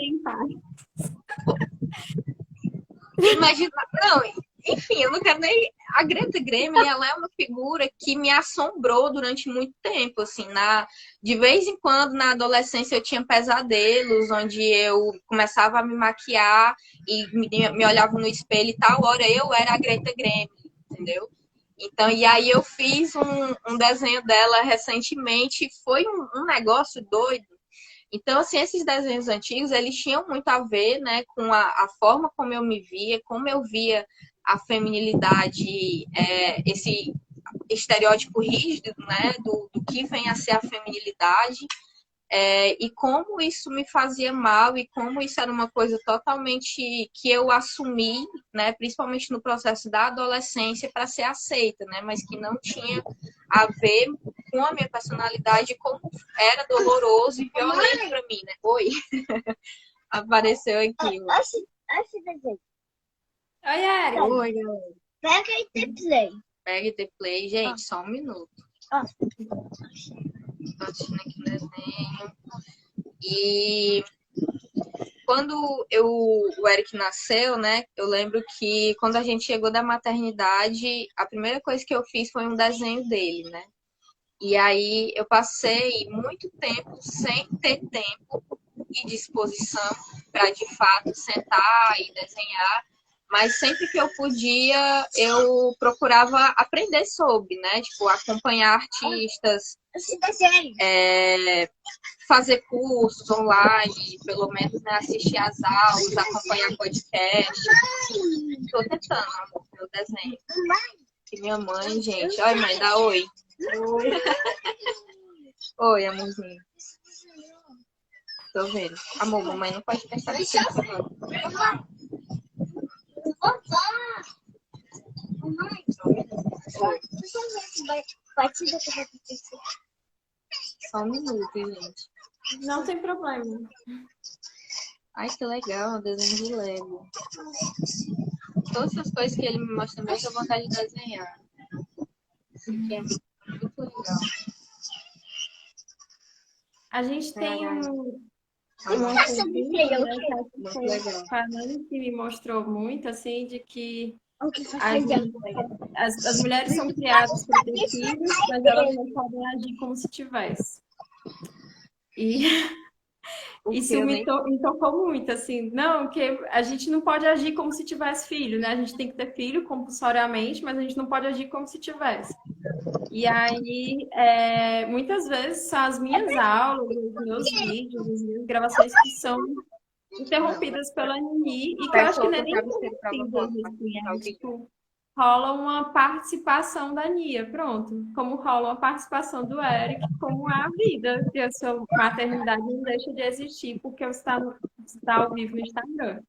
Imagina, não, enfim, eu não quero nem. A Greta Gremlin, ela é uma figura que me assombrou durante muito tempo, assim, de vez em quando na adolescência eu tinha pesadelos, onde eu começava a me maquiar e me olhava no espelho e tal hora eu era a Greta Gremlin, entendeu? Então, e aí eu fiz um desenho dela recentemente, foi um negócio doido. Então, assim, esses desenhos antigos, eles tinham muito a ver, né, com a forma como eu me via, como eu via a feminilidade, esse estereótipo rígido, né, do que vem a ser a feminilidade, e como isso me fazia mal e como isso era uma coisa totalmente que eu assumi, né, principalmente no processo da adolescência para ser aceita, né, mas que não tinha a ver com a minha personalidade, como era doloroso e violento para mim, né? Oi, apareceu aqui. Oi, Eric. Oi, galera. Pega e dê play. Pega e dê play, gente, só um minuto. Tô assistindo aqui o desenho. E quando o Eric nasceu, né? Eu lembro que quando a gente chegou da maternidade, a primeira coisa que eu fiz foi um desenho dele, né? E aí eu passei muito tempo sem ter tempo e disposição para de fato sentar e desenhar, mas sempre que eu podia, eu procurava aprender sobre, né? Tipo, acompanhar artistas, fazer cursos online, pelo menos, né, assistir às aulas, acompanhar podcast. Estou tentando, amor, meu desenho. Que minha mãe, gente. Oi, mãe, dá oi. Oi. Oi, amorzinho. Tô vendo. Amor, mamãe não pode prestar atenção, não. Só um minuto, gente. Não tem problema. Ai, que legal, um desenho de Lego. Todas as coisas que ele me mostra também, eu tenho vontade de desenhar. Isso aqui é muito legal. A gente tem Muito legal. Que me mostrou muito, assim, de que as mulheres são criadas para ter filhos, mas elas não podem agir como se tivesse. E isso me tocou muito, assim, não, que a gente não pode agir como se tivesse filho, né? A gente tem que ter filho compulsoriamente, mas a gente não pode agir como se tivesse. E aí, muitas vezes, são as minhas aulas, os meus vídeos, as minhas gravações que são interrompidas pela Nini, e que eu acho que não é nem tipo, rola uma participação da Nia, pronto. Como rola uma participação do Eric, como é a vida, que a sua maternidade não deixa de existir porque você está ao vivo no Instagram.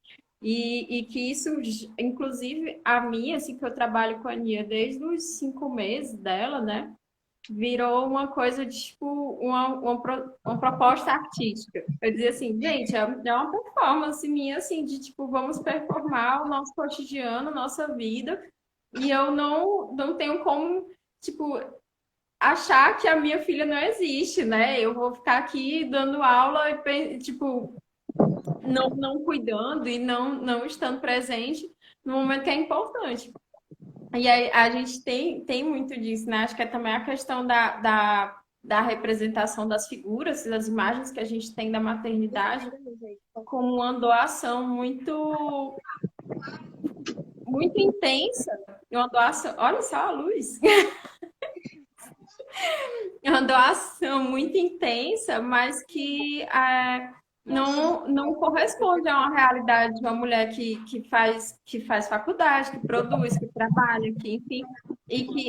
E que isso, inclusive, a minha, assim, que eu trabalho com a Nia desde os 5 meses dela, né? Virou uma coisa de, tipo, uma proposta artística. Eu dizia assim, gente, é uma performance minha, assim, de, tipo, vamos performar o nosso cotidiano, nossa vida, e eu não tenho como, tipo, achar que a minha filha não existe, né? Eu vou ficar aqui dando aula e, tipo, não cuidando e não estando presente no momento que é importante. E aí, a gente tem muito disso, né? Acho que é também a questão da representação das figuras, das imagens que a gente tem da maternidade, como uma doação muito intensa. E uma doação, olha só a luz, é uma doação muito intensa, mas que não corresponde a uma realidade de uma mulher que faz faculdade, que produz, que trabalha, que, enfim,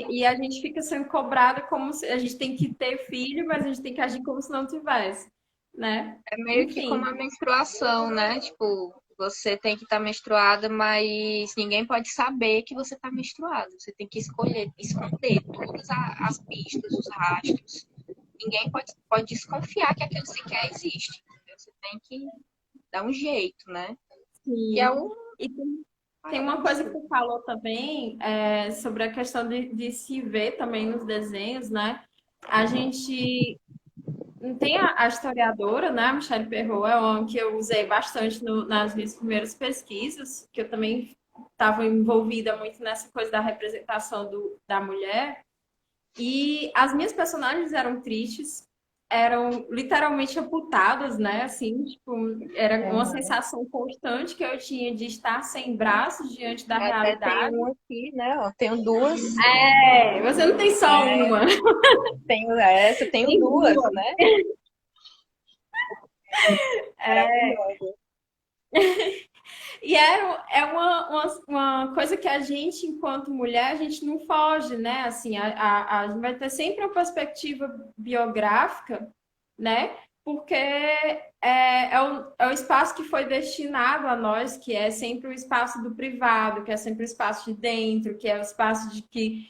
e a gente fica sendo cobrada como se a gente tem que ter filho, mas a gente tem que agir como se não tivesse, né? É meio que como Enfim, a menstruação, né? Tipo, você tem que estar menstruada, mas ninguém pode saber que você está menstruada. Você tem que esconder todas as pistas, os rastros. Ninguém pode desconfiar que aquilo sequer existe. Entendeu? Você tem que dar um jeito, né? Que é sim. o E tem maior uma coisa que absurdo. tu falou também sobre a questão de se ver também nos desenhos, né? A gente tem a historiadora, né? A Michelle Perrault, é uma que eu usei bastante nas minhas primeiras pesquisas, que eu também estava envolvida muito nessa coisa da representação da mulher. E as minhas personagens eram tristes, eram literalmente amputadas, né? Assim, tipo, era uma sensação constante que eu tinha de estar sem braços diante da Até tem realidade. um aqui, né? Ó, tenho duas. Você não tem só uma, Tenho essa, tenho tem duas, duas. né? É, Maravilhosa. e é uma coisa que a gente, enquanto mulher, a gente não foge, né? Assim, a gente vai ter sempre uma perspectiva biográfica, né? Porque é o espaço que foi destinado a nós, que é sempre o espaço do privado, que é sempre o espaço de dentro, que é o espaço de que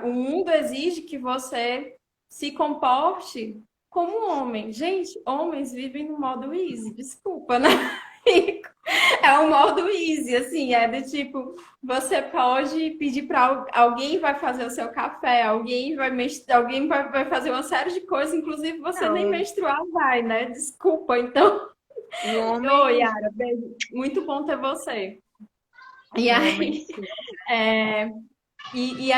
o mundo exige que você se comporte como homem. Gente, homens vivem no modo easy, desculpa, né? É o modo easy, assim, é do tipo, você pode pedir para alguém vai fazer o seu café, alguém vai fazer uma série de coisas, inclusive você nem Não, menstruar vai, né? Desculpa, então. um Oi, homem, Yara, beijo. Muito bom ter você. E um homem aí, sim. e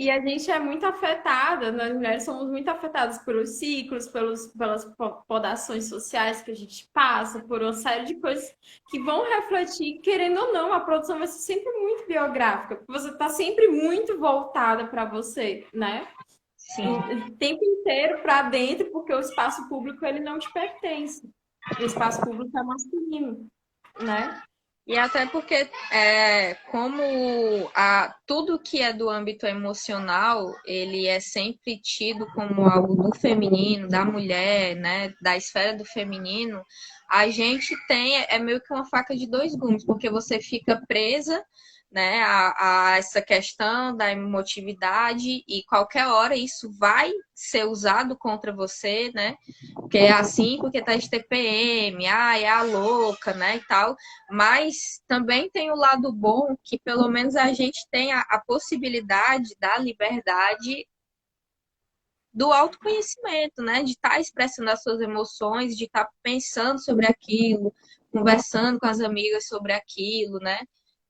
a gente é muito afetada, nós mulheres somos muito afetadas pelos ciclos, pelas podações sociais que a gente passa, por uma série de coisas que vão refletir, querendo ou não, a produção vai ser sempre muito biográfica, porque você está sempre muito voltada para você, né? Sim. O tempo inteiro para dentro, porque o espaço público ele não te pertence. O espaço público é masculino, né? E até porque como tudo que é do âmbito emocional, ele é sempre tido como algo do feminino, da mulher, né, da esfera do feminino, a gente é meio que uma faca de dois gumes, porque você fica presa, né, a essa questão da emotividade e qualquer hora isso vai ser usado contra você, né? Porque é assim, porque tá de TPM, é a louca, né, e tal. Mas também tem o lado bom que pelo menos a gente tem a possibilidade da liberdade do autoconhecimento, né? De estar expressando as suas emoções, de estar pensando sobre aquilo, conversando com as amigas sobre aquilo, né?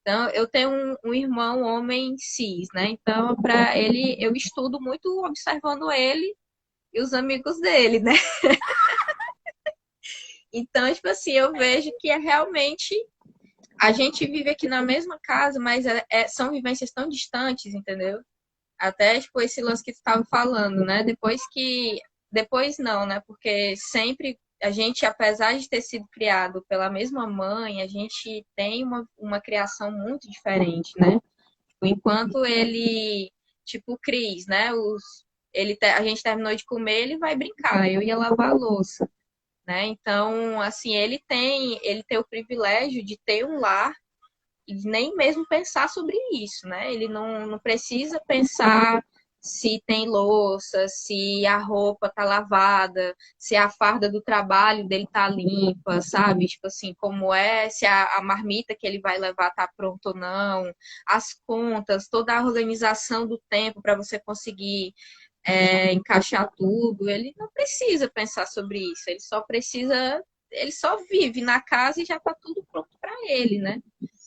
Então, eu tenho um irmão homem cis, né? Então, para ele, eu estudo muito observando ele e os amigos dele, né? Então, tipo assim, eu vejo que é realmente a gente vive aqui na mesma casa, mas são vivências tão distantes, entendeu? Até, tipo, esse lance que tu estava falando, né? Depois não, né? Porque sempre a gente, apesar de ter sido criado pela mesma mãe, a gente tem uma criação muito diferente, né? Enquanto ele, tipo, o Cris, né? A gente terminou de comer, ele vai brincar, eu ia lavar a louça. né? Então, assim, ele tem o privilégio de ter um lar e nem mesmo pensar sobre isso, né? Ele não precisa pensar se tem louça, se a roupa tá lavada, se a farda do trabalho dele tá limpa, sabe? Tipo assim, como é, se a marmita que ele vai levar tá pronta ou não, as contas, toda a organização do tempo para você conseguir encaixar tudo. Ele não precisa pensar sobre isso, ele só vive na casa e já tá tudo pronto para ele, né?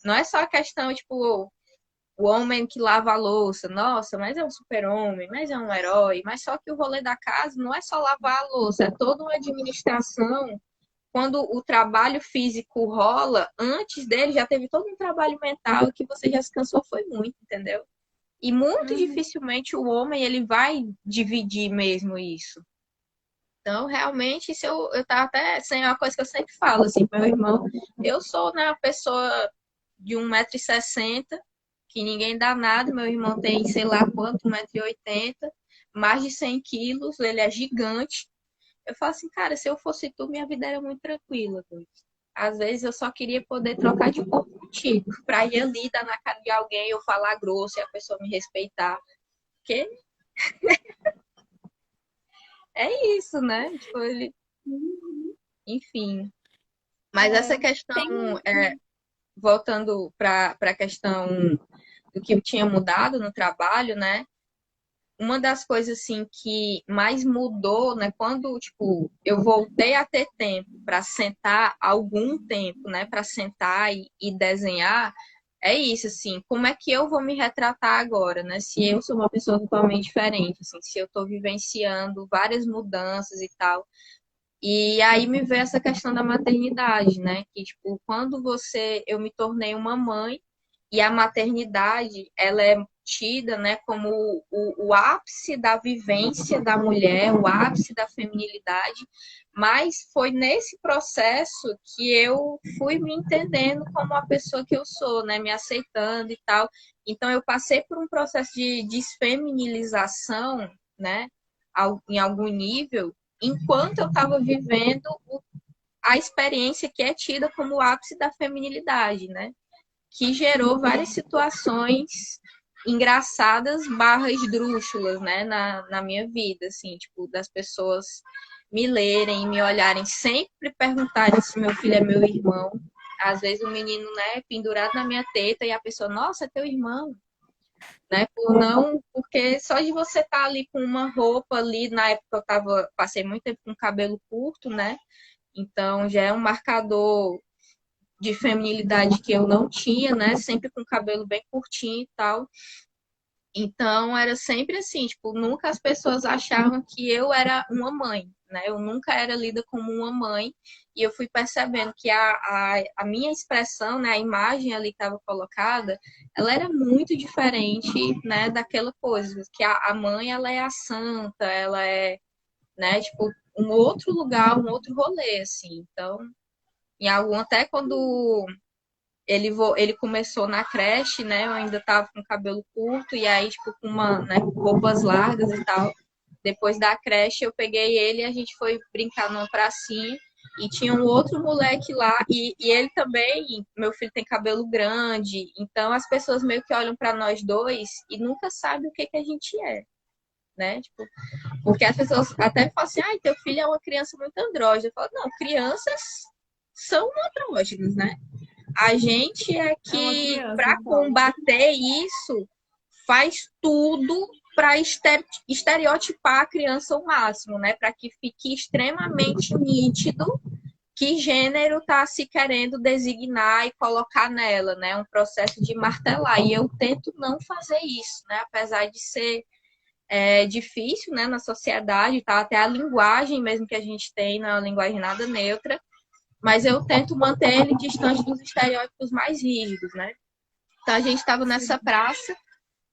Não é só a questão, tipo, o homem que lava a louça, nossa, mas é um super-homem, mas é um herói, mas só que o rolê da casa não é só lavar a louça, é toda uma administração. Quando o trabalho físico rola, antes dele já teve todo um trabalho mental que você já se cansou, foi muito, entendeu? E muito dificilmente o homem ele vai dividir mesmo isso. Então, realmente, isso eu tava até, sem uma coisa que eu sempre falo, assim, pro meu irmão, eu sou, né, uma pessoa de 1,60 m, que ninguém dá nada, meu irmão tem, sei lá quanto, 1,80 m, mais de 100 quilos, ele é gigante. Eu falo assim, cara, se eu fosse tu, minha vida era muito tranquila, doido. Às vezes eu só queria poder trocar de corpo contigo, pra ir ali, dar na cara de alguém, eu falar grosso e a pessoa me respeitar. Porque é isso, né? Tipo, enfim. Mas essa questão, Tem. voltando para a questão do que tinha mudado no trabalho, né? Uma das coisas assim que mais mudou, né, quando tipo eu voltei a ter tempo para sentar algum tempo, né, para sentar e desenhar, é isso assim, como é que eu vou me retratar agora, né? Se eu sou uma pessoa totalmente diferente, assim, se eu estou vivenciando várias mudanças e tal. E aí me veio essa questão da maternidade, né? Que, tipo, quando eu me tornei uma mãe e a maternidade, ela é tida, né, como o ápice da vivência da mulher, o ápice da feminilidade, mas foi nesse processo que eu fui me entendendo como a pessoa que eu sou, né, me aceitando e tal. Então eu passei por um processo de desfeminilização, né, em algum nível, enquanto eu estava vivendo a experiência que é tida como o ápice da feminilidade, né? Que gerou várias situações engraçadas barra esdrúxulas, né? Na minha vida, assim, tipo, das pessoas me lerem, me olharem, sempre perguntarem se meu filho é meu irmão. Às vezes o menino, né, pendurado na minha teta e a pessoa, nossa, é teu irmão, né? Porque só de você estar ali com uma roupa ali, na época passei muito tempo com cabelo curto, né? Então já é um marcador de feminilidade que eu não tinha, né? Sempre com cabelo bem curtinho e tal. Então era sempre assim, tipo, nunca as pessoas achavam que eu era uma mãe, né? Eu nunca era lida como uma mãe, e eu fui percebendo que a minha expressão, né, a imagem ali que estava colocada, ela era muito diferente, né, daquela coisa, que a mãe, ela é a santa, ela é, né, tipo, um outro lugar, um outro rolê, assim. Então, em algum, até quando ele começou na creche, né? Eu ainda tava com cabelo curto, e aí, tipo, com né, roupas largas e tal. Depois da creche, eu peguei ele e a gente foi brincar numa pracinha. E tinha um outro moleque lá, e ele também, meu filho tem cabelo grande, então as pessoas meio que olham para nós dois e nunca sabem o que, que a gente é, né? Tipo, porque as pessoas até falam assim, teu filho é uma criança muito andrógena. Eu falo, não, crianças são andrógenas, né? A gente é É uma que, criança para só. combater isso, faz tudo para estereotipar a criança ao máximo, né? Para que fique extremamente nítido que gênero está se querendo designar e colocar nela, né? Um processo de martelar. E eu tento não fazer isso, né? Apesar de ser difícil, né? Na sociedade, tá? Até a linguagem mesmo que a gente tem, não é uma linguagem nada neutra, mas eu tento manter ele distante dos estereótipos mais rígidos, né? Então a gente estava nessa praça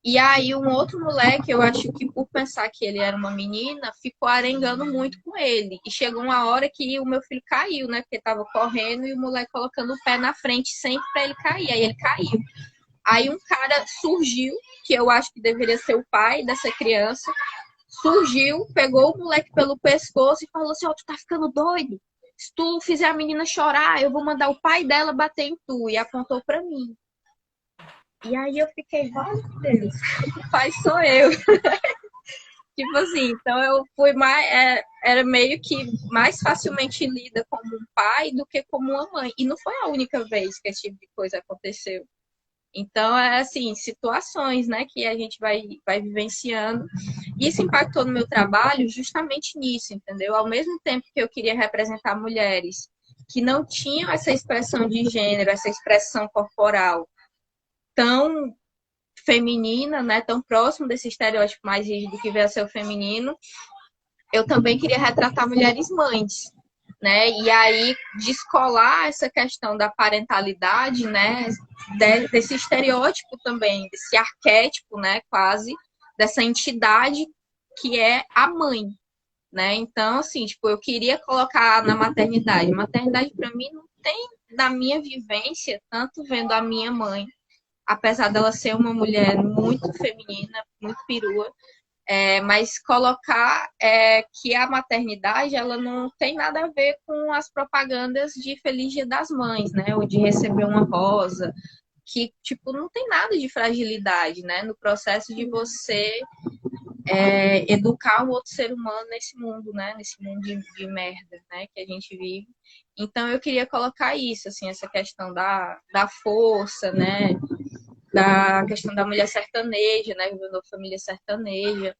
e aí um outro moleque, eu acho que por pensar que ele era uma menina, ficou arengando muito com ele. E chegou uma hora que o meu filho caiu, né? Porque estava correndo e o moleque colocando o pé na frente sempre para ele cair. Aí ele caiu. Aí um cara surgiu, que eu acho que deveria ser o pai dessa criança, surgiu, pegou o moleque pelo pescoço e falou assim, tu tá ficando doido? se tu fizer a menina chorar, eu vou mandar o pai dela bater em tu. E apontou pra mim. E aí eu fiquei, vale Deus, o pai sou eu. Tipo assim, então eu fui mais, era meio que mais facilmente lida como um pai do que como uma mãe. E não foi a única vez que esse tipo de coisa aconteceu. Então, é assim, situações, né, que a gente vai vivenciando. Isso impactou no meu trabalho justamente nisso, entendeu? Ao mesmo tempo que eu queria representar mulheres que não tinham essa expressão de gênero, essa expressão corporal tão feminina, né, tão próximo desse estereótipo mais rígido que veio a ser o feminino, eu também queria retratar mulheres mães, né? E aí descolar essa questão da parentalidade, né, desse estereótipo também, desse arquétipo, né, quase dessa entidade que é a mãe, né? Então, assim, tipo, eu queria colocar na maternidade. Maternidade para mim não tem da minha vivência, tanto vendo a minha mãe, apesar dela ser uma mulher muito feminina, muito perua, mas colocar que a maternidade ela não tem nada a ver com as propagandas de Feliz Dia das Mães, né? Ou de receber uma rosa, que tipo não tem nada de fragilidade, né? No processo de você educar um outro ser humano nesse mundo, né? Nesse mundo de merda, né? Que a gente vive. Então eu queria colocar isso, assim, essa questão da força, né? Da questão da mulher sertaneja, né? Vivendo uma família sertaneja.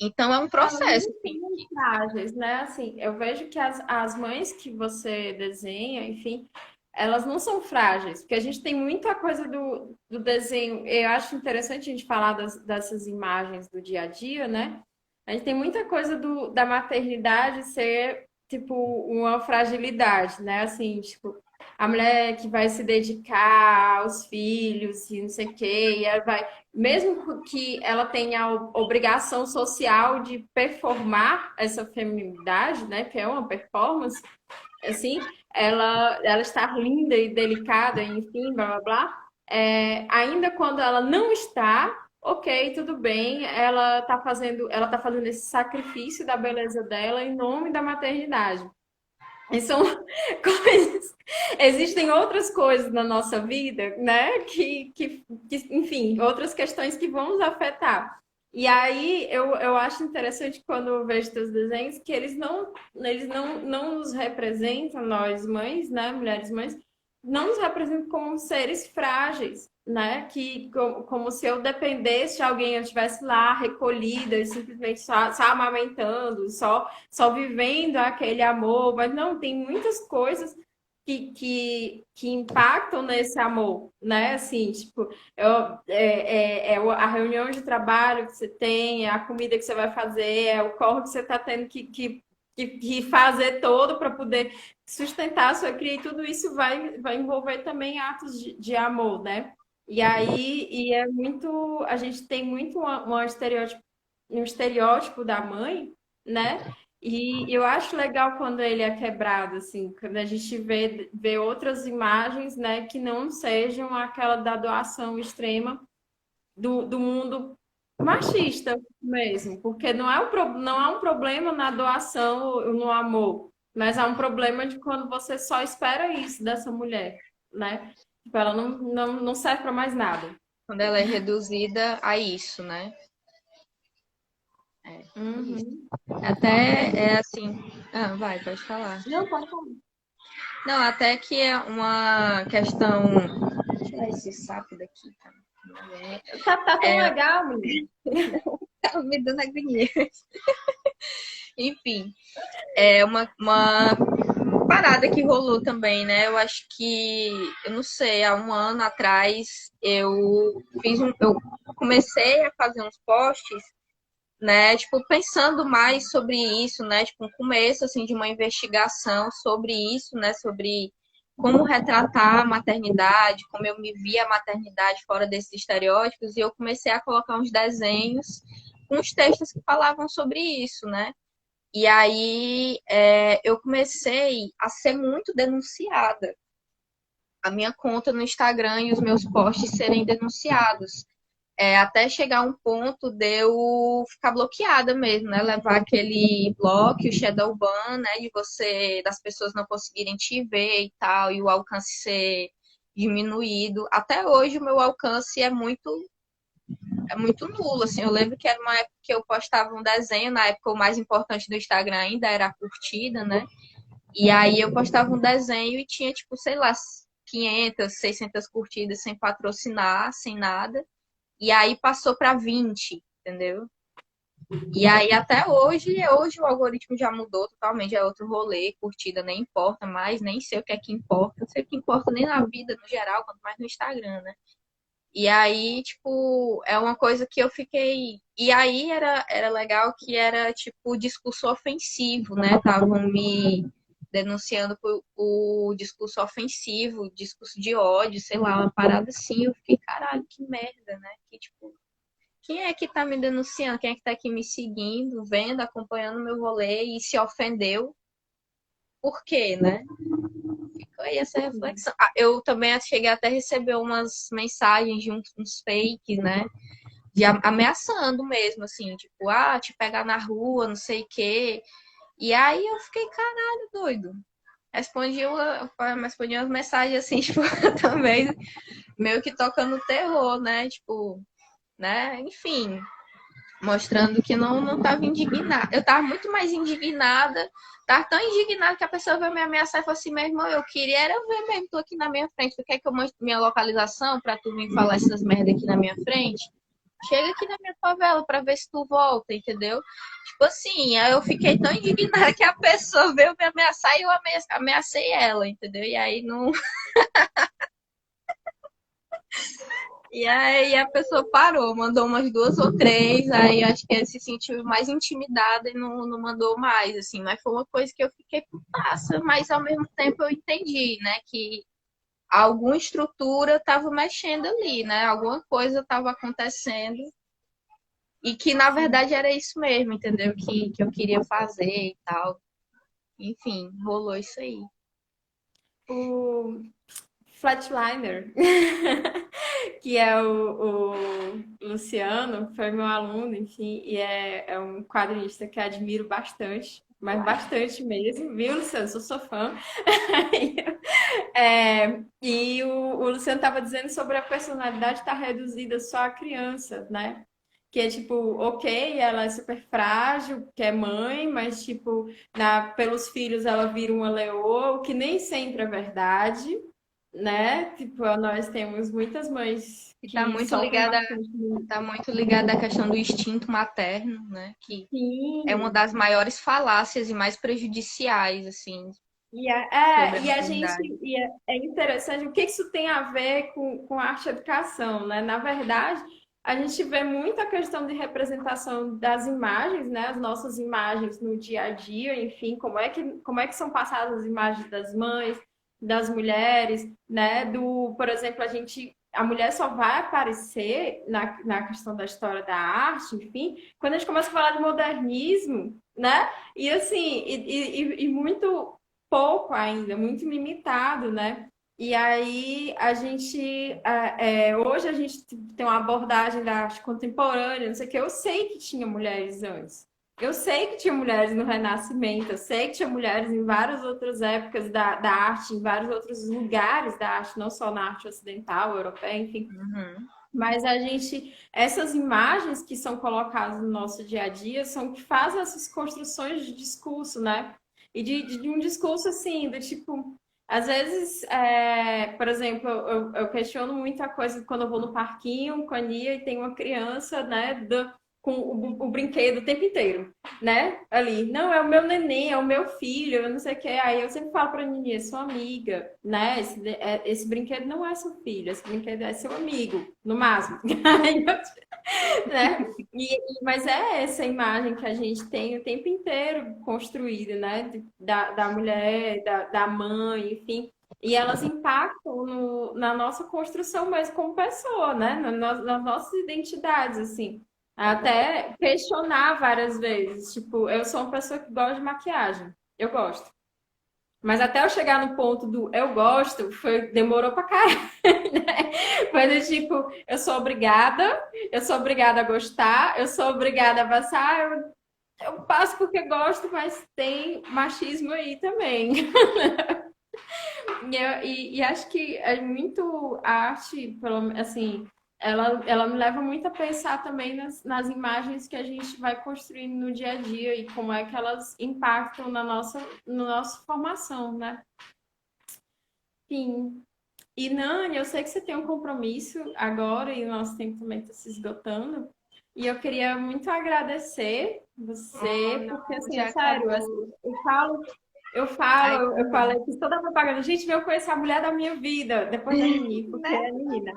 Então é um Elas processo, não assim. são frágeis, né? Assim, eu vejo que as mães que você desenha, enfim, elas não são frágeis, porque a gente tem muita coisa do desenho. Eu acho interessante a gente falar dessas imagens do dia a dia, né? A gente tem muita coisa da maternidade ser, tipo, uma fragilidade, né? Assim, tipo, a mulher que vai se dedicar aos filhos e não sei o quê, e ela vai mesmo que ela tenha a obrigação social de performar essa feminilidade, né, que é uma performance, assim, ela estar linda e delicada, enfim, blá blá blá, ainda quando ela não está, ok, tudo bem, ela tá fazendo esse sacrifício da beleza dela em nome da maternidade. E são coisas. Existem outras coisas na nossa vida, né? Enfim, outras questões que vão nos afetar. E aí eu acho interessante quando eu vejo teus desenhos que eles não nos representam, nós mães, né? Mulheres mães, não nos representam como seres frágeis, né? Como se eu dependesse de alguém, eu estivesse lá recolhida e simplesmente só amamentando, só vivendo aquele amor, mas não, tem muitas coisas que impactam nesse amor, né? Assim, tipo, a reunião de trabalho que você tem, é a comida que você vai fazer, é o corre que você está tendo que fazer todo para poder sustentar a sua cria, e tudo isso vai envolver também atos de amor, né? E aí, é muito, a gente tem muito um estereótipo da mãe, né? E eu acho legal quando ele é quebrado, assim, quando a gente vê outras imagens, né, que não sejam aquela da doação extrema do mundo machista mesmo, porque não há um problema na doação, no amor, mas há um problema de quando você só espera isso dessa mulher, né? Tipo, ela não serve para mais nada. Quando ela é reduzida a isso, né? Uhum. Até é assim. Ah, pode falar. Não, pode falar. Não, até que é uma questão. Deixa eu tirar esse sapo daqui, tá? Tá tão legal, menina. Tá me dando agonia. Enfim, é uma parada que rolou também, né? Eu acho que, eu não sei, há um ano atrás eu comecei a fazer uns posts, né? Tipo, pensando mais sobre isso, né? Tipo, um começo, assim, de uma investigação sobre isso, né? Sobre como retratar a maternidade, como eu me via a maternidade fora desses estereótipos, e eu comecei a colocar uns desenhos, uns textos que falavam sobre isso, né? E aí eu comecei a ser muito denunciada. A minha conta no Instagram e os meus posts serem denunciados. até chegar um ponto de eu ficar bloqueada mesmo, né? Levar aquele bloco, o shadow ban, né? Das pessoas não conseguirem te ver e tal, e o alcance ser diminuído. Até hoje o meu alcance é muito nulo, assim. Eu lembro que era uma época que eu postava um desenho, na época o mais importante do Instagram ainda era a curtida, né? E aí eu postava um desenho e tinha, tipo, sei lá, 500, 600 curtidas sem patrocinar, sem nada. E aí passou para 20, entendeu? E aí até hoje o algoritmo já mudou totalmente, é outro rolê, curtida nem importa mais, nem sei o que é que importa, não sei o que importa nem na vida no geral, quanto mais no Instagram, né? E aí, tipo, é uma coisa que eu fiquei. E aí era legal que era, tipo, discurso ofensivo, né? Estavam me denunciando por o discurso ofensivo, discurso de ódio, sei lá, uma parada assim. Eu fiquei, caralho, que merda, né? Que, tipo, quem é que tá me denunciando? Quem é que tá aqui me seguindo, vendo, acompanhando meu rolê e se ofendeu? Por quê, né? Ficou aí essa reflexão. Eu também cheguei até a receber umas mensagens de uns fakes, né? De ameaçando mesmo, assim, tipo, te pegar na rua, não sei o quê. E aí eu fiquei, caralho, doido. Respondi umas mensagens assim, tipo, também meio que tocando terror, né? Tipo, né? Enfim, mostrando que não estava indignada. Eu estava muito mais indignada, estava tão indignada que a pessoa veio me ameaçar e falou assim, meu irmão, eu queria era ver mesmo, tu aqui na minha frente, tu quer que eu mostre minha localização para tu vir falar essas merdas aqui na minha frente? Chega aqui na minha favela para ver se tu volta, entendeu? Tipo assim, aí eu fiquei tão indignada que a pessoa veio me ameaçar e eu ameacei ela, entendeu? E aí não. E aí a pessoa parou, mandou umas duas ou três, aí acho que ela se sentiu mais intimidada e não mandou mais, assim, mas foi uma coisa que eu fiquei putaça, mas ao mesmo tempo eu entendi, né, que alguma estrutura estava mexendo ali, né, alguma coisa estava acontecendo e que na verdade era isso mesmo, entendeu, que eu queria fazer e tal. Enfim, rolou isso aí. O Flatliner, que é o Luciano, foi meu aluno, enfim, e é um quadrinista que admiro bastante, mas bastante mesmo, viu, Luciano? Sou fã. E o Luciano estava dizendo sobre a personalidade estar reduzida só à criança, né? Que é tipo, ok, ela é super frágil, que é mãe, mas tipo, pelos filhos ela vira uma leoa, o que nem sempre é verdade, né? Tipo, nós temos muitas mães E que sofrem bastante. tá muito ligada à questão do instinto materno, né, que é uma Sim. das maiores falácias e mais prejudiciais, assim, sobre a E a gente, maternidade. é interessante, o que isso tem a ver com arte e educação, né? Na verdade, a gente vê muito a questão de representação das imagens, né? As nossas imagens no dia a dia, enfim, como é que são passadas as imagens das mães, das mulheres, né? Por exemplo, a mulher só vai aparecer na questão da história da arte, enfim, quando a gente começa a falar de modernismo, né? E assim, e muito pouco ainda, muito limitado, né? E aí hoje a gente tem uma abordagem da arte contemporânea, não sei o que. Eu sei que tinha mulheres antes. Eu sei que tinha mulheres no Renascimento, eu sei que tinha mulheres em várias outras épocas da arte, em vários outros lugares da arte, não só na arte ocidental, europeia, enfim. Uhum. Mas essas imagens que são colocadas no nosso dia a dia são que fazem essas construções de discurso, né? E de um discurso assim, do tipo, às vezes, por exemplo, eu questiono muita coisa quando eu vou no parquinho com a Nia e tem uma criança, né, com o brinquedo o tempo inteiro, né? Ali, não, é o meu neném, é o meu filho, eu não sei o que. Aí eu sempre falo pra Nia, sua amiga, né? Esse brinquedo não é seu filho, esse brinquedo é seu amigo, no máximo. Né? Mas é essa imagem que a gente tem o tempo inteiro construída, né? Da mulher, da mãe, enfim. E elas impactam na nossa construção mesmo como pessoa, né? Nas nossas identidades, assim. Até questionar várias vezes. Tipo, eu sou uma pessoa que gosta de maquiagem. Eu gosto. Mas até eu chegar no ponto do eu gosto, demorou pra caralho, né? Foi do tipo, eu sou obrigada a gostar, eu sou obrigada a passar, eu passo porque gosto, mas tem machismo aí também. E acho que é muito a arte, assim, ela me leva muito a pensar também nas imagens que a gente vai construindo no dia a dia e como é que elas impactam na nossa formação, né? Enfim. E Nani, eu sei que você tem um compromisso agora e o nosso tempo também está se esgotando. E eu queria muito agradecer Oh, você, porque não, assim, já sério, acabou. Ai, que eu falo bom. aqui toda a propaganda. Gente, veio conhecer a mulher da minha vida, depois da Nini, porque Né? é menina.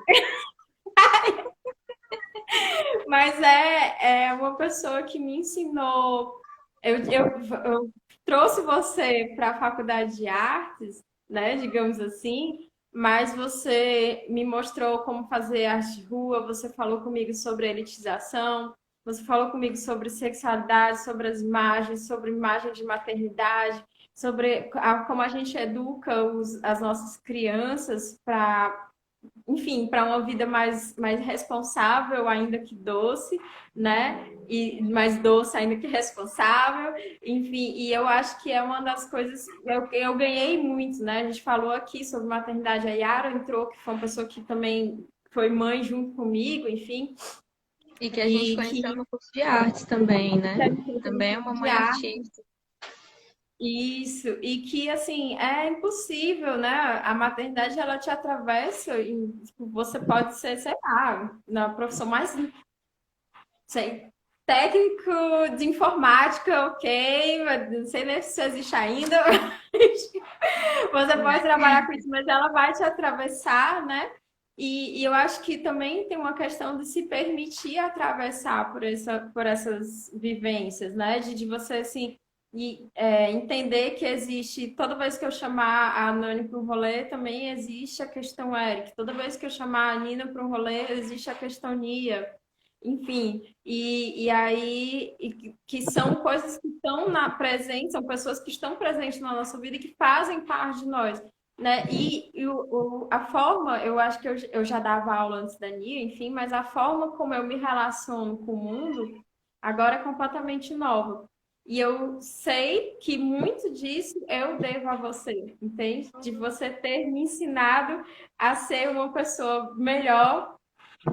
Mas é uma pessoa que me ensinou. Eu trouxe você para a faculdade de artes, né, digamos assim, mas você me mostrou como fazer arte de rua, você falou comigo sobre elitização, você falou comigo sobre sexualidade, sobre as imagens, sobre imagem de maternidade, sobre como a gente educa as nossas crianças para enfim, para uma vida mais responsável, ainda que doce, né? E mais doce, ainda que responsável. Enfim, e eu acho que é uma das coisas. Eu ganhei muito, né? A gente falou aqui sobre maternidade. A Yara entrou, que foi uma pessoa que também foi mãe junto comigo, enfim, E que a gente e conheceu que no curso de artes também, né? Também é uma de mãe artista. isso, e que assim, é impossível, né? A maternidade ela te atravessa e tipo, você pode ser, sei lá, na profissão mais sei, técnico de informática, ok, mas não sei nem se isso existe ainda. Mas você pode Né? trabalhar com isso, mas ela vai te atravessar, né? E eu acho que também tem uma questão de se permitir atravessar por essas vivências, né? De você, assim, entender que existe, toda vez que eu chamar a Nani para um rolê, também existe a questão Eric. Toda vez que eu chamar a Nina para um rolê, existe a questão Nia. Enfim, e aí que são coisas que estão na presente, são pessoas que estão presentes na nossa vida e que fazem parte de nós, né? A forma, eu acho que eu já dava aula antes da Nia, enfim, mas a forma como eu me relaciono com o mundo agora é completamente nova. E eu sei que muito disso eu devo a você, entende? De você ter me ensinado a ser uma pessoa melhor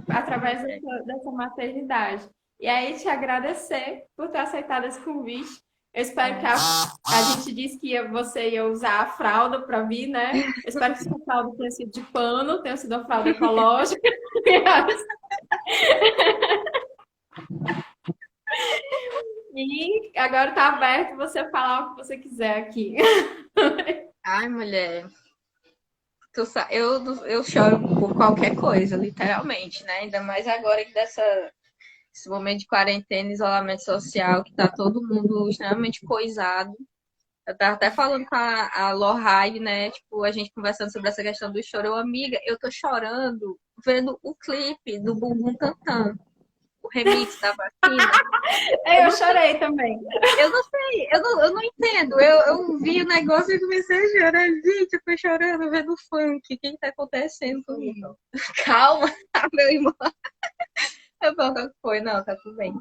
através dessa maternidade. E aí, te agradecer por ter aceitado esse convite. Eu espero que a gente disse que você ia usar a fralda para vir, né? Eu espero que essa fralda tenha sido de pano, tenha sido uma fralda ecológica. E agora está aberto você falar o que você quiser aqui. Ai, mulher, eu choro por qualquer coisa, literalmente, né? Ainda mais agora que esse momento de quarentena, isolamento social, que tá todo mundo extremamente coisado. Eu tava até falando com a Lohai, né? Tipo, a gente conversando sobre essa questão do choro. Eu, amiga, eu tô chorando vendo o clipe do Bumbum Tantan, o remix da vacina. Eu Eu não sei, chorei também. eu não sei, eu não entendo. Eu vi o negócio e comecei a chorar. Gente, eu tô chorando vendo o funk. O que tá acontecendo comigo? Calma, meu irmão. Eu falo, qual que foi? Não, tá tudo bem.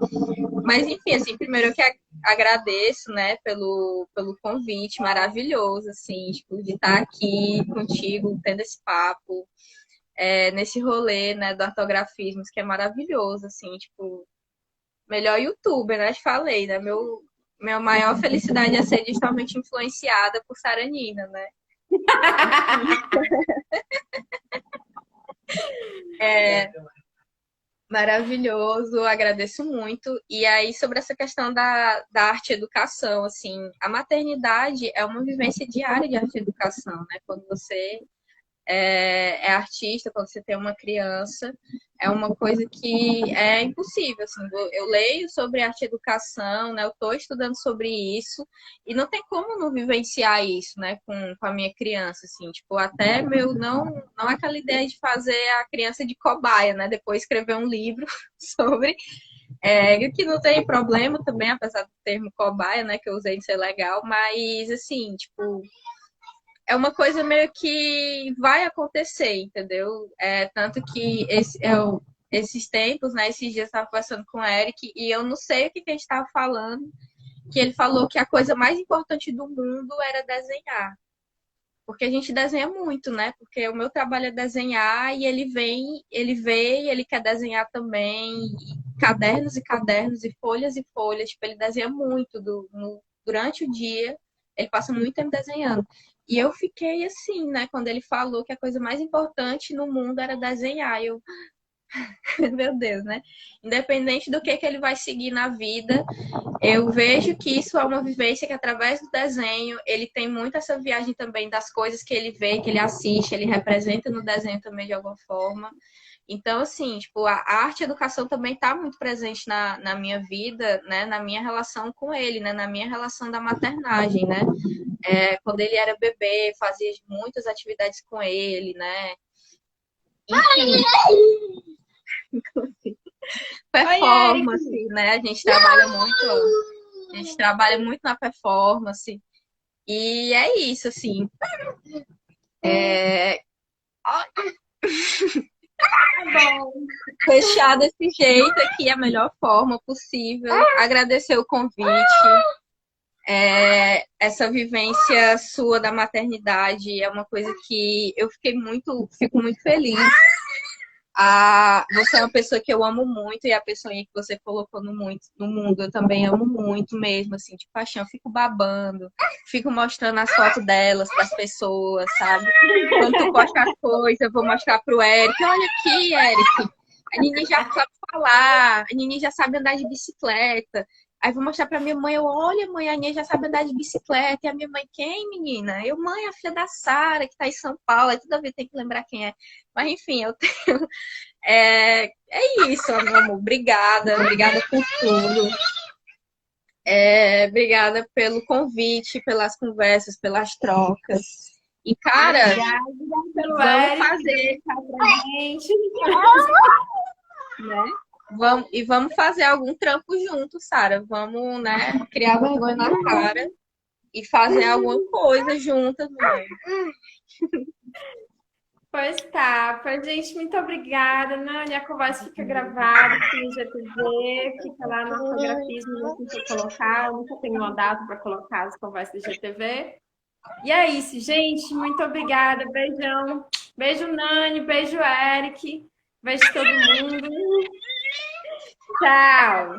Mas enfim, assim, primeiro eu que agradeço, né, pelo convite maravilhoso, assim, tipo, de estar aqui contigo, tendo esse papo, nesse rolê, né, do Ortografismos, que é maravilhoso, assim, tipo, melhor youtuber, né, te falei, né, minha maior felicidade é ser digitalmente influenciada por Saranina, né. É, maravilhoso, agradeço muito. E aí, sobre essa questão da arte e educação, assim, a maternidade é uma vivência diária de arte e educação, né? Quando você é artista, quando você tem uma criança, é uma coisa que é impossível. Assim, eu leio sobre arte e educação, né? Eu estou estudando sobre isso e não tem como não vivenciar isso, né? Com a minha criança, assim, tipo, até meu não é aquela ideia de fazer a criança de cobaia, né? Depois escrever um livro sobre que não tem problema também, apesar do termo cobaia, né? Que eu usei de ser legal, mas assim, tipo é uma coisa meio que vai acontecer, entendeu? Tanto que esses tempos, né? Esses dias eu estava conversando com o Eric e eu não sei o que a gente estava falando, que ele falou que a coisa mais importante do mundo era desenhar. Porque a gente desenha muito, né? Porque o meu trabalho é desenhar e ele vem, ele vê e ele quer desenhar também. E cadernos e cadernos e folhas. Tipo, ele desenha muito durante o dia. Ele passa muito tempo desenhando. E eu fiquei assim, né? Quando ele falou que a coisa mais importante no mundo era desenhar. Eu, meu Deus, né? Independente do que ele vai seguir na vida, eu vejo que isso é uma vivência que, através do desenho, ele tem muito essa viagem também das coisas que ele vê, que ele assiste, ele representa no desenho também de alguma forma. Então, assim, tipo, a arte e a educação também está muito presente na minha vida, né? Na minha relação com ele, né? Na minha relação da maternagem, né? Quando ele era bebê, fazia muitas atividades com ele, né? Enfim, performance, né? A gente trabalha muito na performance. E é isso, assim. Bom, Fechar desse jeito aqui a melhor forma possível. Agradecer o convite. Essa vivência sua da maternidade é uma coisa que eu fico muito feliz. Você é uma pessoa que eu amo muito e a pessoa que você colocou no mundo eu também amo muito mesmo, assim, de paixão. Eu fico babando, fico mostrando as fotos delas para as pessoas, sabe? Quando tu posta as coisas, eu vou mostrar pro Eric. Olha aqui, Eric. A Nini já sabe falar, a Nini já sabe andar de bicicleta. Aí vou mostrar pra minha mãe, olha, mãe, a Nini já sabe andar de bicicleta. E a minha mãe, quem, menina? Eu, mãe, a filha da Sara, que tá em São Paulo. Aí toda vez tem que lembrar quem é. Mas enfim, eu tenho. É isso, meu amor. Obrigada por tudo. Obrigada pelo convite, pelas conversas, pelas trocas. E, cara, vamos fazer. Né? Vamos fazer algum trampo junto, Sara. Vamos, né, criar vergonha na cara e fazer alguma coisa juntas, mãe. Pois tá. Pois, gente, muito obrigada, Nani. A conversa fica gravada aqui no GTV, fica lá no Ortografismo, não sei colocar. Eu nunca tenho uma data para colocar as conversas do GTV. E é isso, gente. Muito obrigada. Beijão. Beijo, Nani. Beijo, Eric. Beijo todo mundo. Tchau.